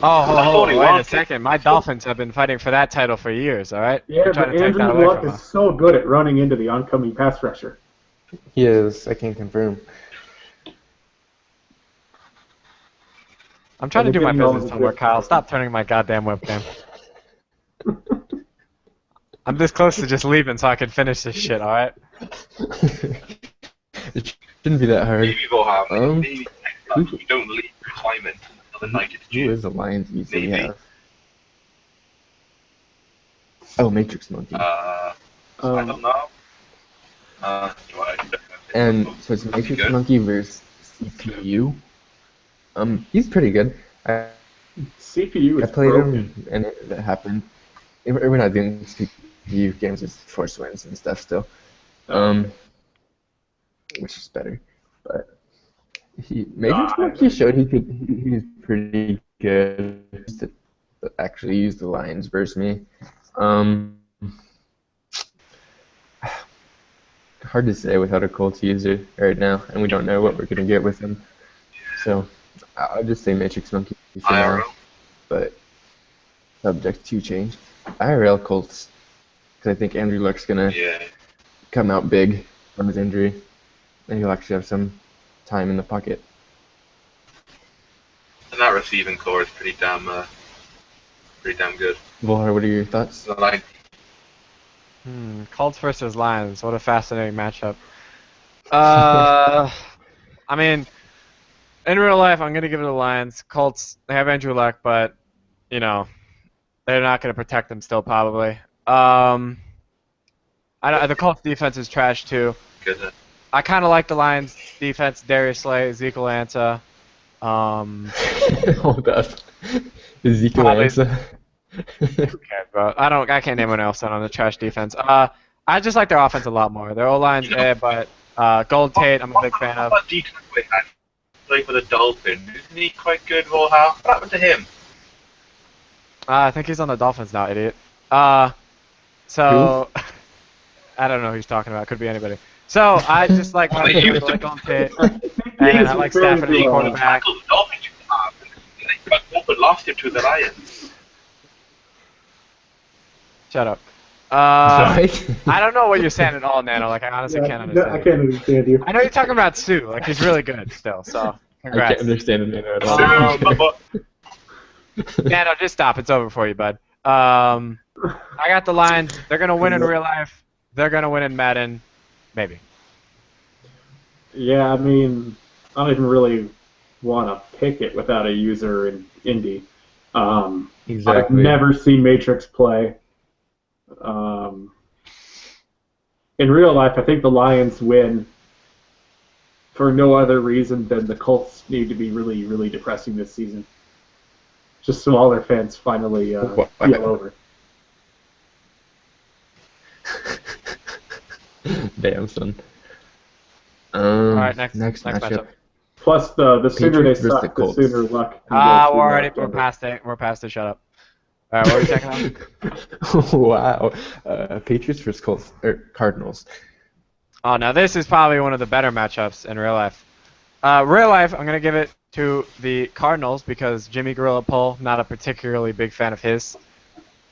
Oh, wait a second. My Dolphins have been fighting for that title for years, alright? Yeah, They're but trying to take that Andrew away Luck from is us. so good at running into the oncoming pass rusher. He is, I can confirm. I'm trying to do my getting all business the homework, good- Kyle. Stop turning my goddamn webcam. I'm this close to just leaving so I can finish this shit, alright? It shouldn't be that hard. Maybe they'll have. Um, Maybe you don't leave your assignment until the night it's Who due. is the Lions usually Maybe. have? Oh, Matrix Monkey. I don't know. And so it's Matrix Monkey versus CPU. He's pretty good. I CPU is played broken. him, and it happened. We're not doing CPU games with force wins and stuff still, which is better. But Matrix Monkey showed he was pretty good to actually use the Lions versus me. Hard to say without a Colts user right now, and we don't know what we're gonna get with him. So I'll just say Matrix Monkey for now, but subject to change. IRL Colts, because I think Andrew Luck's gonna come out big. from his injury, and he'll actually have some time in the pocket. And that receiving core is pretty damn good. Volhar, what are your thoughts? So, like, Colts versus Lions. What a fascinating matchup. I mean, in real life, I'm gonna give it to the Lions. Colts, they have Andrew Luck, but you know, they're not gonna protect them still probably. The Colts defense is trash too. good. I kind of like the Lions defense. Darius Slay, Ezekiel Ansah. Hold up. Ezekiel Probably- Ansah. Who cares, bro? I can't name anyone else on the trash defense. I just like their offense a lot more. Their O-line's but Golden Tate, I'm a big fan of. What decoy we had play for the Dolphins? Isn't he quite good, Volhar? What happened to him? I think he's on the Dolphins now, idiot. So I don't know who he's talking about. Could be anybody. So I just like Well, they used to- Golden Tate, and I like Stafford as a quarterback. Tackle the Dolphins you have, and they got up and lost it to the Lions. Shut up. Right? I don't know what you're saying at all, Nano. Like I honestly can't understand. I can't understand you. I know you're talking about Sue. Like he's really good still. So I congrats. can't understand it at all. Nano, just stop. It's over for you, bud. I got the Lions. They're gonna win in real life. They're gonna win in Madden. Maybe. Yeah, I mean, I don't even really want to pick it without a user in Indy. I've Exactly. never seen Matrix play. In real life, I think the Lions win for no other reason than the Colts need to be really, really depressing this season. Just so all their fans finally feel over. Damn, son. All right, next matchup. matchup. Plus, the sooner they Patriots versus suck, the the Colts. sooner luck. We're past it. We're past it. Shut up. All right, what are we checking out? Wow. Patriots versus Colts or Cardinals. Oh, now this is probably one of the better matchups in real life. Real life, I'm gonna give it to the Cardinals because Jimmy Garoppolo, not a particularly big fan of his.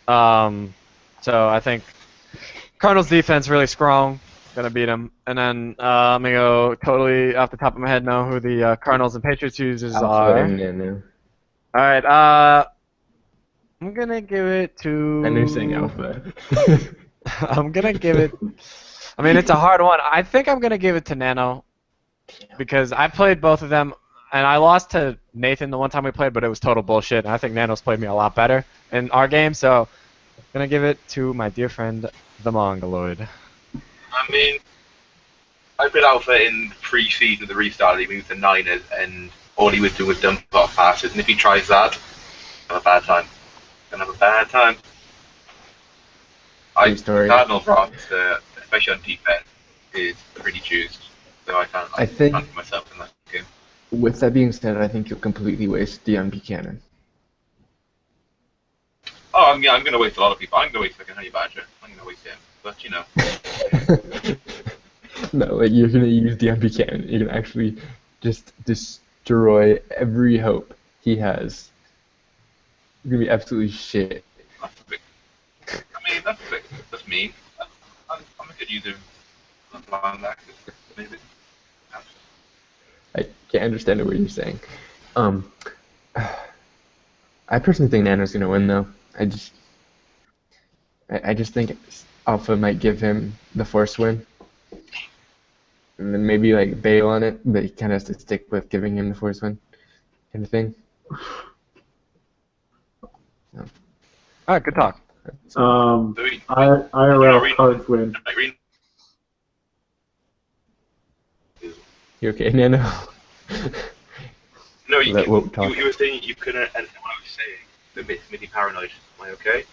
So I think Cardinals defense really strong, gonna beat them. And then I'm gonna go totally off the top of my head know who the Cardinals and Patriots users are. Alpha. All right, I'm gonna give it to. I know you're saying Alpha. I'm gonna give it. I mean, it's a hard one. I think I'm gonna give it to Nano because I played both of them, and I lost to Nathan the one time we played, but it was total bullshit. And I think Nano's played me a lot better in our game, so I'm gonna give it to my dear friend, the Mongoloid. I mean, I played Alpha in pre-season of the restart. He moved to Niners, and all he was doing was dump off passes. And if he tries that, he'll have a bad time. Gonna have a bad time. True story. Cardinals roster, especially on defense, is pretty juiced. So I can't put myself in that game. With that being said, I think you'll completely waste Deion Buchanan. Oh, I'm going to waste a lot of people. I'm going to waste fucking Honey Badger. I'm going to waste him. But, you know. No, like you're gonna use Deion Buchanan. You're gonna actually just destroy every hope he has. You're gonna be absolutely shit. That's a bit, I mean, that's mean. I'm a good user of linebackers, maybe. I can't understand what you're saying. I personally think Nano's gonna win though. I just think Alpha might give him the force win. And then maybe like bail on it, but he kind of has to stick with giving him the force win, kind of thing. All right, good talk. IRL cards win. You okay, Nano? No, you Let were Woke talk. saying you couldn't understand what I was saying. That makes me paranoid. Am I okay?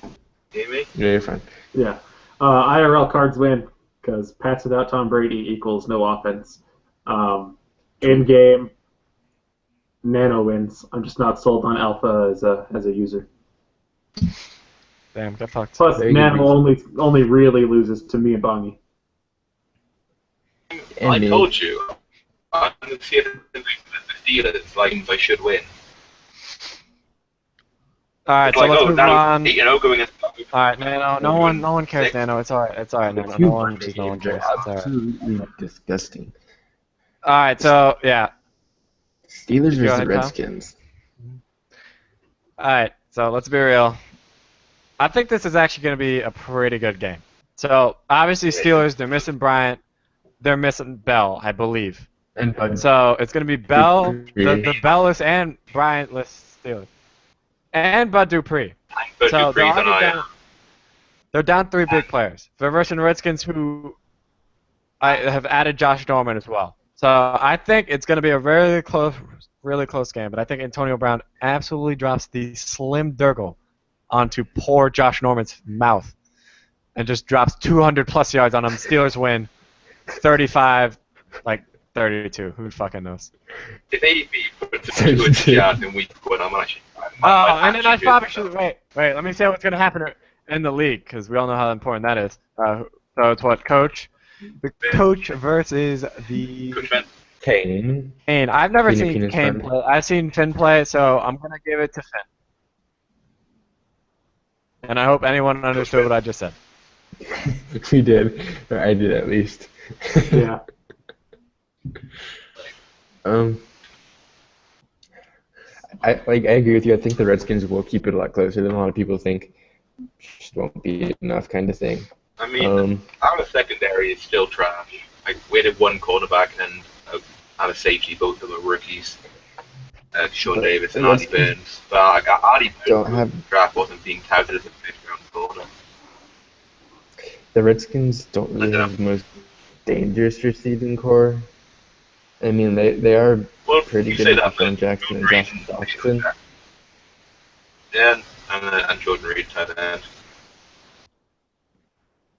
You hear me? Yeah, you're fine. Yeah. IRL cards win because Pats without Tom Brady equals no offense. In game, Nano wins. I'm just not sold on Alpha as a user. Damn, good talk. Plus, Very good Nano reason. only really loses to me and Bongi. I told you. I'm going to see if the Steelers, like, I should win. All right, It's so like, let's oh, move Nano on. 8-0 going into All right, no one cares, Nano. It's all right. It's all right, Nano. No one cares. It's all right. Absolutely disgusting. All right, so yeah. Steelers Go versus the ahead, Tom. Redskins. All right, so let's be real. I think this is actually going to be a pretty good game. So obviously Steelers, they're missing Bryant, they're missing Bell, I believe. And Bud. So it's going to be Bell, Dupree. the Bell-less and Bryant-less Steelers, and Bud Dupree. But So they're Dupree's on already IR. down. They're down 3 big players. They're versus the Redskins, who I have added Josh Norman as well. So I think it's going to be a really close game. But I think Antonio Brown absolutely drops the slim Durgle onto poor Josh Norman's mouth and just drops 200 plus yards on him. Steelers win 35, 32. Who fucking knows? If AP puts it 200 yards in week 1, I'm actually. And then I probably should wait. Let me say what's going to happen in the league because we all know how important that is. So it's what, Coach? The Coach versus the Kane. Kane. I've never Keenan seen Keenan's Kane friend. play. I've seen Finn play, so I'm gonna give it to Finn. And I hope anyone understood what I just said. We did. Or I did at least. Yeah. I agree with you. I think the Redskins will keep it a lot closer than a lot of people think. Just won't be enough, kind of thing. I mean, our secondary is still trash. Like, we had 1 cornerback and our safety, both of them are rookies. Sean Davis and Artie Burns. But Artie Burns' draft wasn't being touted as a first-round corner. The Redskins don't really have the most dangerous receiving core. I mean, they are pretty good at Phil Jackson and Josh Dawson. Yeah, and Jordan Reed tight end.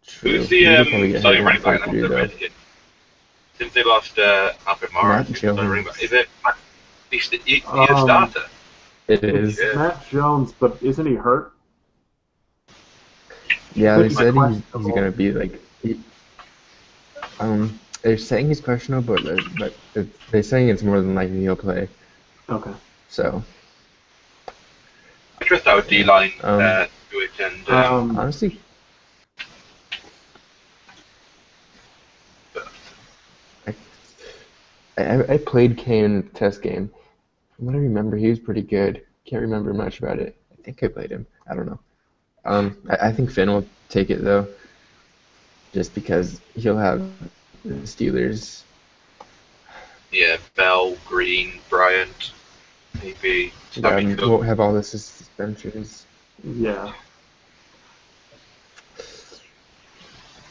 True. Who's the starting running back now for the though. Redskins? Since they lost Alfred Morris, Matt who's the starting running Jones. back? Is it he's a starter? It is. Yeah. Matt Jones, but isn't he hurt? Yeah, they said he's questionable. gonna be like. They're saying he's questionable, but they're saying it's more than likely he'll play. Okay. So. I trust our D-line Um, do it, and Honestly, I played Kane in the test game. From what I remember, he was pretty good. Can't remember much about it. I think I played him. I don't know. I think Finn will take it though, just because he'll have the Steelers. yeah, Bell, Green, Bryant, maybe. Won't have all the suspensions. Yeah.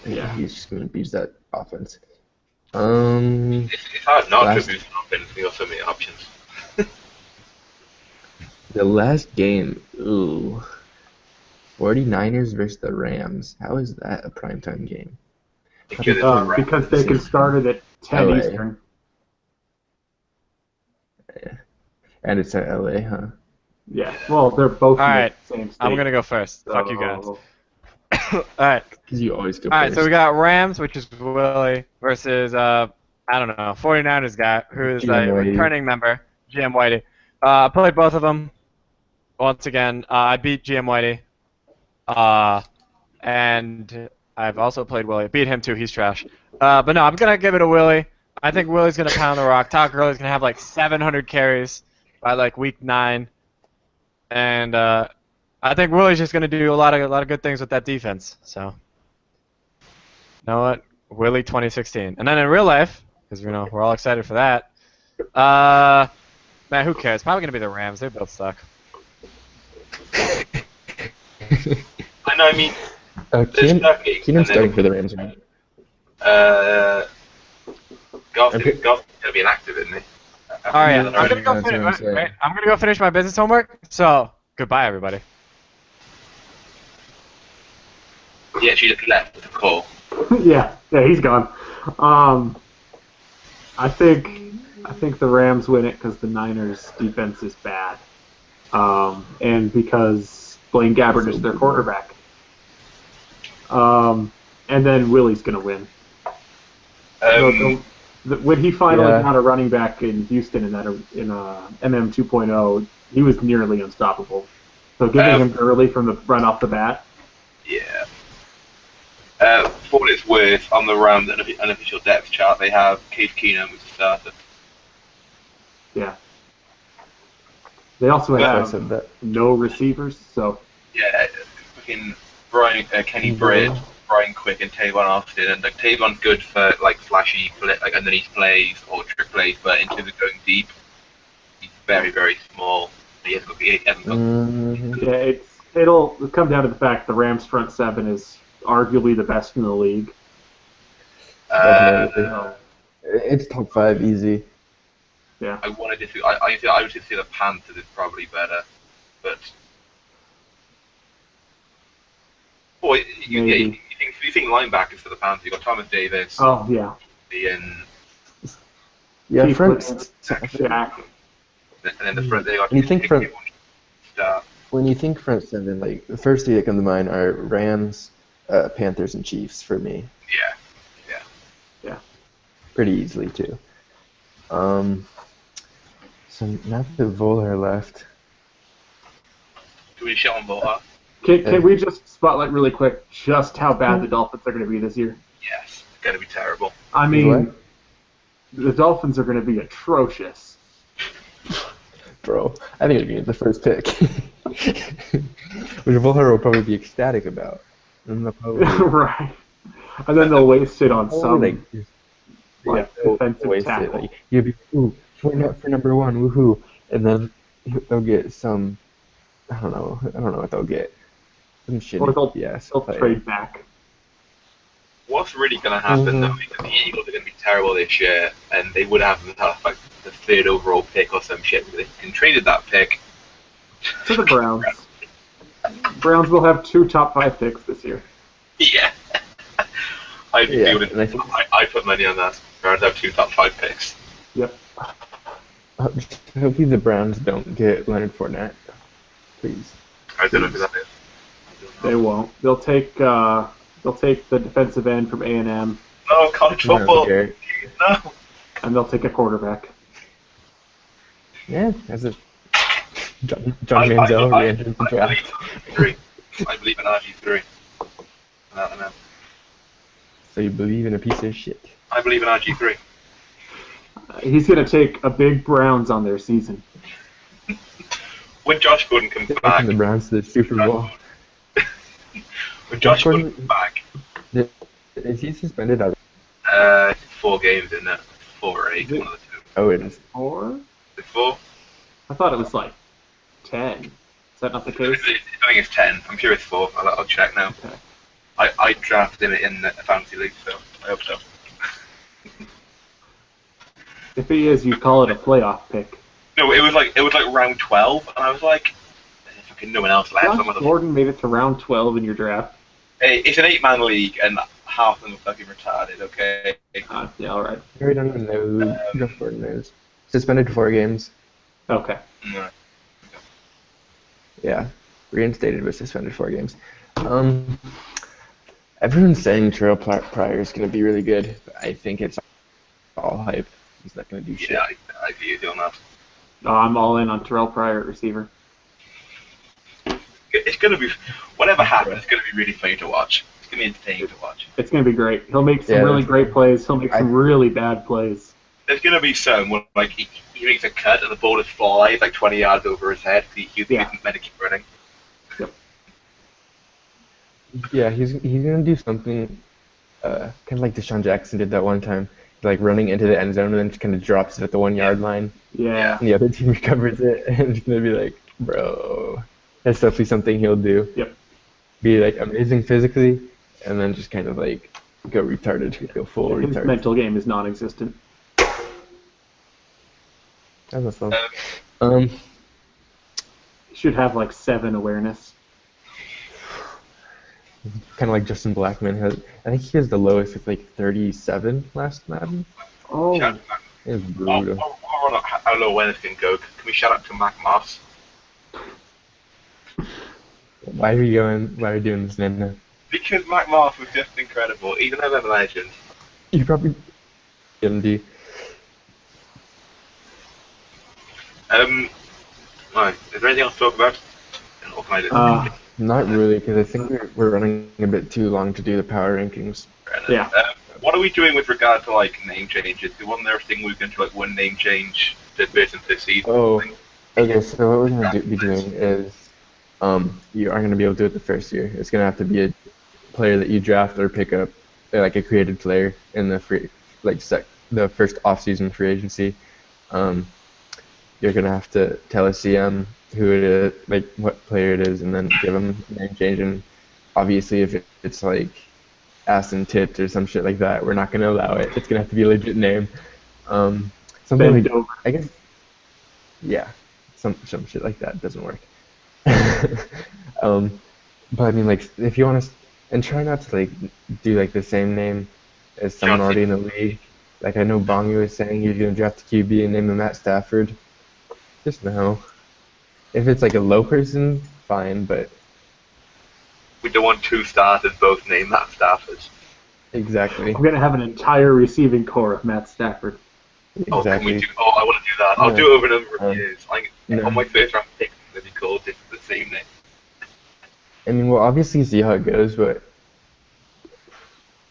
Yeah. He's just gonna abuse that offense. It's hard not Last- to abuse an offense. We got so many options. The last game, 49ers versus the Rams. How is that a primetime game? Because they can start it at 10 LA. Eastern. And it's at LA, huh? Yeah. Well, they're both in Alright, the same state. I'm gonna go first. Fuck you guys. so- All right. Because you always go All right, first. so we got Rams, which is Willie, versus, I don't know, 49ers guy, who is a GM Whitey. returning member, GM Whitey. I played both of them. Once again, I beat GM Whitey. And I've also played Willie. Beat him too, he's trash. But no, I'm going to give it to Willie. I think Willie's going to pound the rock. Todd Gurley's going to have like 700 carries by like week 9. And I think Willie's just going to do a lot of good things with that defense. So, you know what? Willie 2016. And then in real life, because you know we're all excited for that. Man, who cares? Probably going to be the Rams. They both suck. I know. I mean, Keenan's starting for the Rams, right? Goff's gonna be inactive, isn't he? All right, I'm Alright. gonna go That's what I'm saying. finish. I'm gonna go finish my business homework. So goodbye, everybody. He actually just left the call. yeah, he's gone. I think the Rams win it because the Niners' defense is bad, and because Blaine Gabbert is their quarterback. And then Willie's gonna win. When he finally got a running back in Houston in MM 2.0, he was nearly unstoppable. So giving him Gurley from the run off the bat. Yeah. For what it's worth, on the round unofficial depth chart, they have Case Keenum as a starter. Yeah. They also I have said that. no receivers, so Yeah, fucking Kenny Britt, Brian Quick, and Tavon Austin. And like Tavon's good for like flashy, like underneath plays or trick plays, but in terms of going deep, he's very, very small. He hasn't got. yeah, it'll come down to the fact the Rams front seven is arguably the best in the league. Definitely. It's top 5 easy. Yeah. I wanted to. I would say the Panthers is probably better, but. Boy, you think linebackers for the Panthers? You got Thomas Davis. Oh yeah. And Yeah, Chief front. Shaq. and then the front they got. When you think front, Start. when you think front seven, like the first 3 that come to mind are Rams, Panthers, and Chiefs for me. Yeah. Pretty easily too. So now that Volar left. Do we show on Boha? Can we just spotlight really quick just how bad the Dolphins are going to be this year? Yes, it's gonna be terrible. I mean, What? the Dolphins are going to be atrocious. Bro, I think it'll be the first pick. Which Volar will probably be ecstatic about. And they'll probably, Right. And then they'll waste it on some defensive waste tackle. it. Like, you'll be, ooh, we're not for number 1, woohoo. And then they'll get some, I don't know what they'll get. Some shitty, Or they'll player. trade back. What's really gonna happen though is that the Eagles are gonna be terrible this year, and they would have like the 3rd overall pick or some shit. They can traded that pick To the Browns. Browns will have 2 top 5 picks this year. Yeah. I'd be Yeah, doing and I think- I put money on that. Browns have 2 top 5 picks. Yep. Hopefully the Browns don't get Leonard Fournette. Please. I don't know who that is. They won't. They'll take the defensive end from A&M, No, college football. Okay. No. and they'll take a quarterback. Yeah, that's it. John Manziel re-entered the draft. I believe in RG3. No. So you believe in a piece of shit. I believe in RG3. He's going to take a big Browns on their season. When Josh Gordon comes back, Taking the Browns to the Super Bowl. when Josh Gordon comes back, Is he suspended? 4 games in it. 4 or 8, one of the 2. Oh, it is. 4? Is it 4? I thought it was like 10. Is that not the I case? think it's 10. I'm sure it's 4. I'll check now. Okay. I drafted it in the fantasy league, so I hope so. If he is, you call it a playoff pick. No, it was like round 12, and I was like, there's fucking no one else left. Josh Gordon made it to round 12 in your draft. Hey, it's an 8-man league, and half of them are fucking retarded. Okay. Yeah, all right. We don't even know who Josh Gordon is. Suspended 4 games. Okay. No. Yeah. Reinstated but suspended 4 games. Everyone's saying Terrell Pryor is going to be really good, but I think it's all hype. He's not going to do shit. Yeah, I do you doing that. I'm all in on Terrell Pryor at receiver. It's gonna be whatever happens. It's gonna be really funny to watch. It's gonna be entertaining to watch. It's going to be great. He'll make some really great plays. He'll make some really bad plays. There's gonna be some where like he makes a cut and the ball just flies like 20 yards over his head. He isn't meant to keep running. Yeah, he's gonna do something, kind of like Deshaun Jackson did that one time, like running into the end zone and then just kind of drops it at the 1-yard line, Yeah. and the other team recovers it, and it's gonna be like, bro, that's definitely something he'll do. Yep. Be like amazing physically, and then just kind of like go retarded, go full His retarded. mental game is non-existent. That's fun. He should have like 7 awareness. Kind of like Justin Blackman has. I think he has the lowest with like 37 last Madden. Oh. Shout It was out, brutal. how low awareness can go. Can we shout out to Mac Moss? Why are you doing this, Nana? Because Mac Moss was just incredible. He's an urban legend. You probably didn't do. Right, is there anything else to talk about? can I just Not really, because I think we're running a bit too long to do the power rankings. Yeah. What are we doing with regard to like name changes? Wasn't there a thing we were going to like one name change this person this season? Oh, okay. So what we're gonna be doing is, you aren't gonna be able to do it the first year. It's gonna have to be a player that you draft or pick up, like a created player in the the first off-season free agency. You're gonna have to tell a CM who it is, like what player it is, and then give them a name change. And obviously, if it's like Aston Tit or some shit like that, we're not gonna allow it. It's gonna have to be a legit name. Something like, I guess, yeah, some shit like that doesn't work. But I mean, like, if you want to, and try not to like do like the same name as someone already in the league. Like I know Bongi was saying he's gonna draft a QB and name him Matt Stafford. Just no. If it's like a low person, fine, but We don't want two starters both named Matt Stafford. exactly. I'm gonna have an entire receiving core of Matt Stafford. Oh, can we Exactly. do? Oh, I want to do that. I'll Yeah. do it over a number of years. No. On my first round pick, it'll be called the same name. I mean, we'll obviously see how it goes, but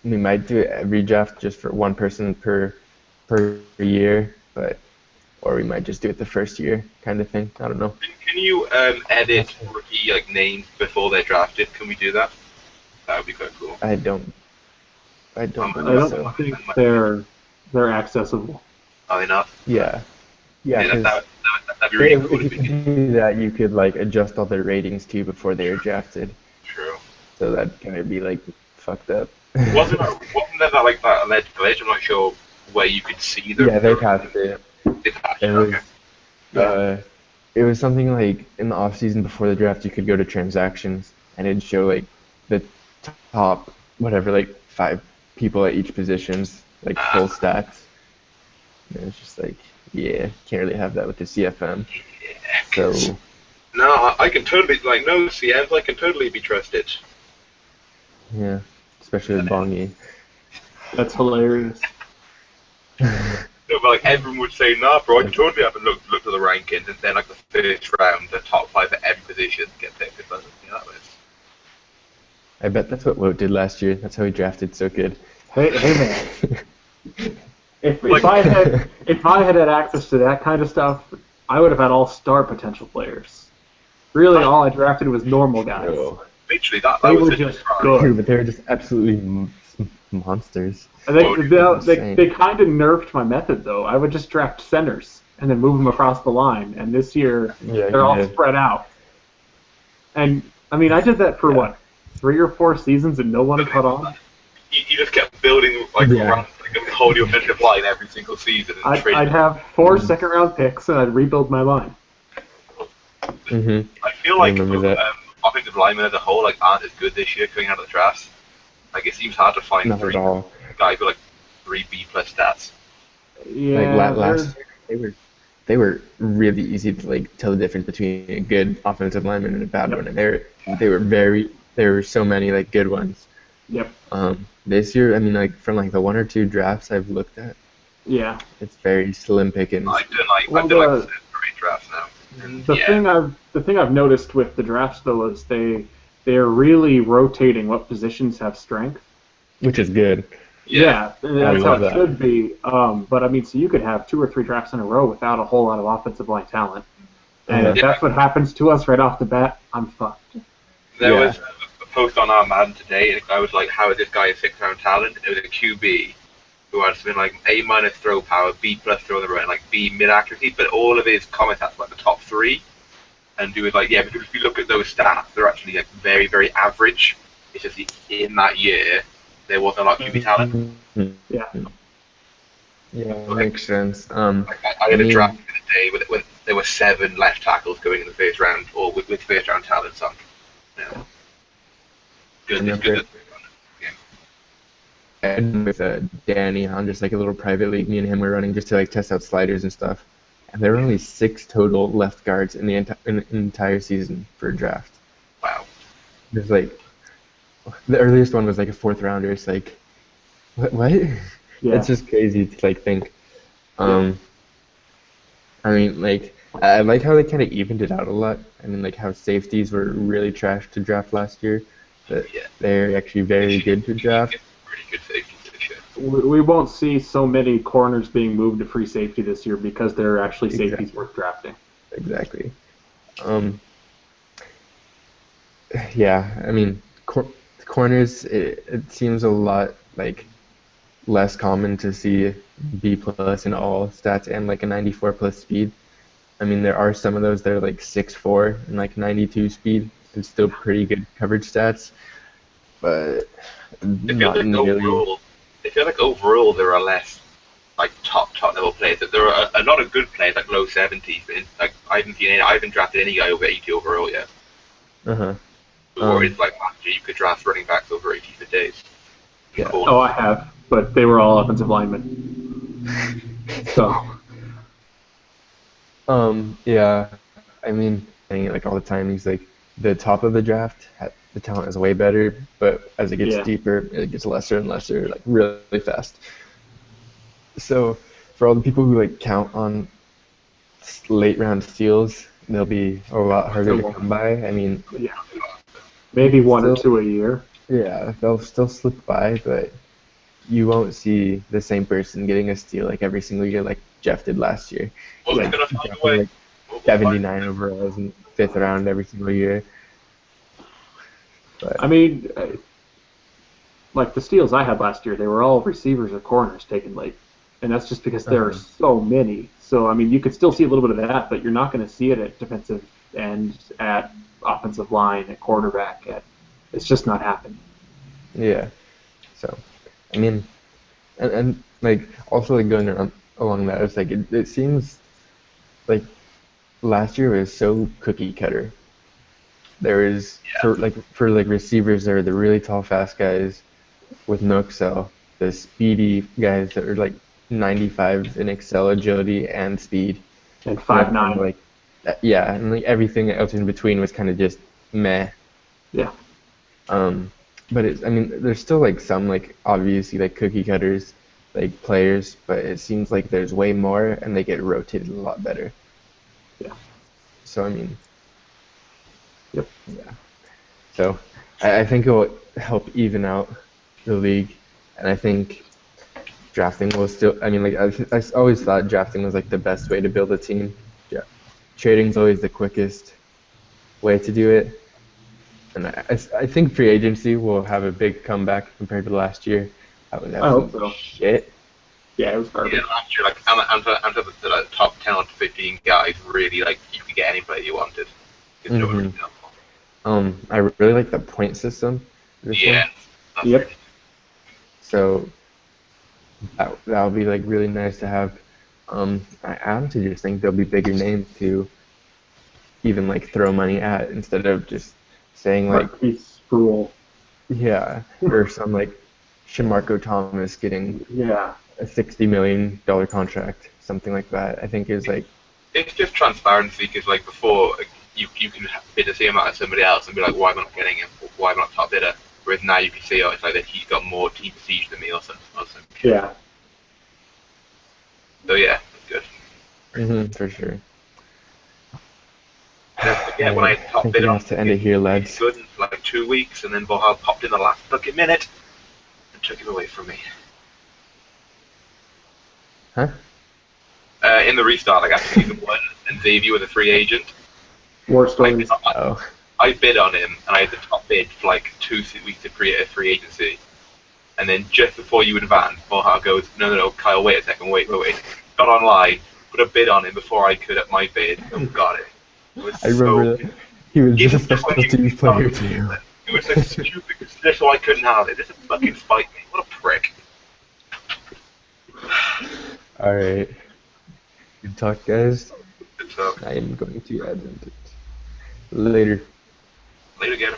we might do it every draft just for one person per year, or we might just do it the first year kind of thing. I don't know. Can you edit rookie like names before they're drafted? Can we do that? That would be quite cool. I don't I believe don't so. think they're accessible. Are they not? Yeah, because That'd be really cool if if you we could. could do that, you could like adjust all their ratings too before they were drafted. True. So that'd kind of be like fucked up. Wasn't there that like that alleged glitch? I'm not sure where you could see the. Yeah, they patched it. They patched It it. was Okay. it was something like in the off season before the draft, you could go to transactions and it'd show like the top whatever like 5 people at each positions like full stats. And it's just like, yeah, can't really have that with the CFM. Yeah. So No, I can totally like no CMs. I can totally be trusted. yeah, especially with Bongi. That's hilarious. No, but like everyone would say, nah, bro, I can totally have a look at the rankings, and then like the first round, the top 5 at every position get picked. It doesn't see that list. I bet that's what Wout did last year. That's how he drafted so good. Hey man, if I had had access to that kind of stuff, I would have had all-star potential players. Really, all I drafted was normal guys. No. Literally, that They was were it. just Right. good. But they were just absolutely monsters. And they insane. kind of nerfed my method though. I would just draft centers and then move them across the line. And this year Yeah, they're all did. spread out. And I mean, I did that for what, 3 or 4 seasons, and no one caught on. You just kept building like Yeah. around like a whole new offensive line every single season. And I'd have 4 second-round picks, and I'd rebuild my line. Mhm. I feel like remember that. offensive linemen as a whole like aren't as good this year coming out of the draft. Like it seems hard to find Not 3 at all. guys with like 3 B+ stats. Yeah, Like last year, they were really easy to like tell the difference between a good offensive lineman and a bad one, and there were so many like good ones. Yep. This year, I mean, like from like the 1 or 2 drafts I've looked at, Yeah. it's very slim pickings. I've done like Well, 7 or 8 drafts now. And, The thing I've noticed with the drafts though is they're really rotating what positions have strength. Which is good. Yeah, that's how love it that. should be. But I mean, so you could have 2 or 3 drafts in a row without a whole lot of offensive line talent, and if Yeah. that's what happens to us right off the bat, I'm fucked. There Yeah. was a post on our Madden today, and I was like, "How is this guy a 6th-round talent?" It was a QB who had something like A- throw power, B+ throw the run, like B mid accuracy, but all of his comment stats were like the top 3. And he was like, "Yeah, because if you look at those stats, they're actually like very, very average. It's just in that year there wasn't a lot of QB talent." Yeah. Yeah, that makes sense. Like, I had a draft the other day when there were 7 left tackles going in the first round, or with first-round talent. So, yeah. Good. It's good. And with Danny on just like a little private league, me and him were running just to like test out sliders and stuff. And there were only 6 total left guards in the entire season for a draft. Wow. There's like the earliest one was like a 4th rounder. It's like what? Yeah. It's just crazy to like think. I mean, like I like how they kind of evened it out a lot. I mean, like how safeties were really trash to draft last year, but Yeah. they're actually very good to draft. Pretty good safety this year. We won't see so many corners being moved to free safety this year because they're actually safeties Exactly. worth drafting. Exactly. Um, yeah, I mean, corners, it seems a lot like less common to see B plus in all stats and like a 94 plus speed. I mean, there are some of those that are like 6'4" and like 92 speed. It's still pretty good coverage stats, but I feel not like nearly. overall, there are less like top level players. That there are a lot of good players like low 70s, but like I haven't drafted any guy over 80 overall yet. Uh-huh. Whereas like last year, you could draft running backs over 80 for days. And Yeah. Oh, corners. I have, but they were all offensive linemen. So, Yeah. I mean, saying it like all the time, he's like the top of the draft, the talent is way better, but as it gets yeah. deeper, it gets lesser and lesser, like really fast. So for all the people who like count on late round steals, they'll be a lot harder Still to won't. come by. I mean, Yeah. you Maybe can one or still, two a year. yeah, they'll still slip by, but you won't see the same person getting a steal like every single year like Jeff did last year. Well, we're Like gonna find a drafting way. like We'll find 79 overalls in fifth round every single year. But I mean, like the steals I had last year, they were all receivers or corners taken late, and that's just because there are uh so many. So I mean, you could still see a little bit of that, but you're not going to see it at defensive end, at offensive line, at quarterback. It's just not happening. yeah. So I mean, and like also like going along that, it's like it seems like last year was so cookie cutter. There is for like receivers, there are the really tall, fast guys with no excel, the speedy guys that are like 95 in excel, agility, and speed. And And then 5'9". like yeah, and like everything else in between was kind of just meh. Yeah. Um, but I mean, there's still like some like obviously like cookie cutters like players, but it seems like there's way more, and they get rotated a lot better. Yeah. So I mean, Yep. yeah. So I think it will help even out the league, and I think drafting will still. I mean, like I always thought drafting was like the best way to build a team. Yeah, trading's always the quickest way to do it, and I think free agency will have a big comeback compared to last year. That was I hope absolute so. shit. Yeah, it was Yeah, garbage. last year, like, I'm the like, top 10 or 15 guys, really, like, you could get any player you wanted. Because no one hmm really knows. I really like the point system. This one, Yeah, that's Yep. really so that'll be like really nice to have. I honestly just think there'll be bigger names to even like throw money at instead of just saying like Marquise Sproul. yeah or some like Shamarko Thomas getting Yeah. a $60 million contract, something like that. I think is like it's just transparency, because, like, before, like, you can bid the same amount as somebody else and be like, why am I not getting him? Why am I not top bidder? Whereas now you can see, oh, it's like that he's got more team siege than me or something. Shit. Yeah. So, yeah, that's good. for sure. Don't forget All when I right, I top think bid we on have to end it here, really lads. good for like 2 weeks, and then Bohal popped in the last fucking minute and took him away from me. Huh? In the restart, like after season one, and Xavier was a free agent, War I bid, stories. Oh, I bid on him, and I had the top bid for like 2 weeks of free agency. And then just before you advance, Bohal goes, no, Kyle, wait a second, wait. Got online, put a bid on him before I could at my bid, and got it. It was I so. remember that. He was Even just a when special you teams player too. it was so stupid, just so I couldn't have it. This is fucking spite me. What a prick. All right, good talk, guys. So, I am going to end it later. later, again.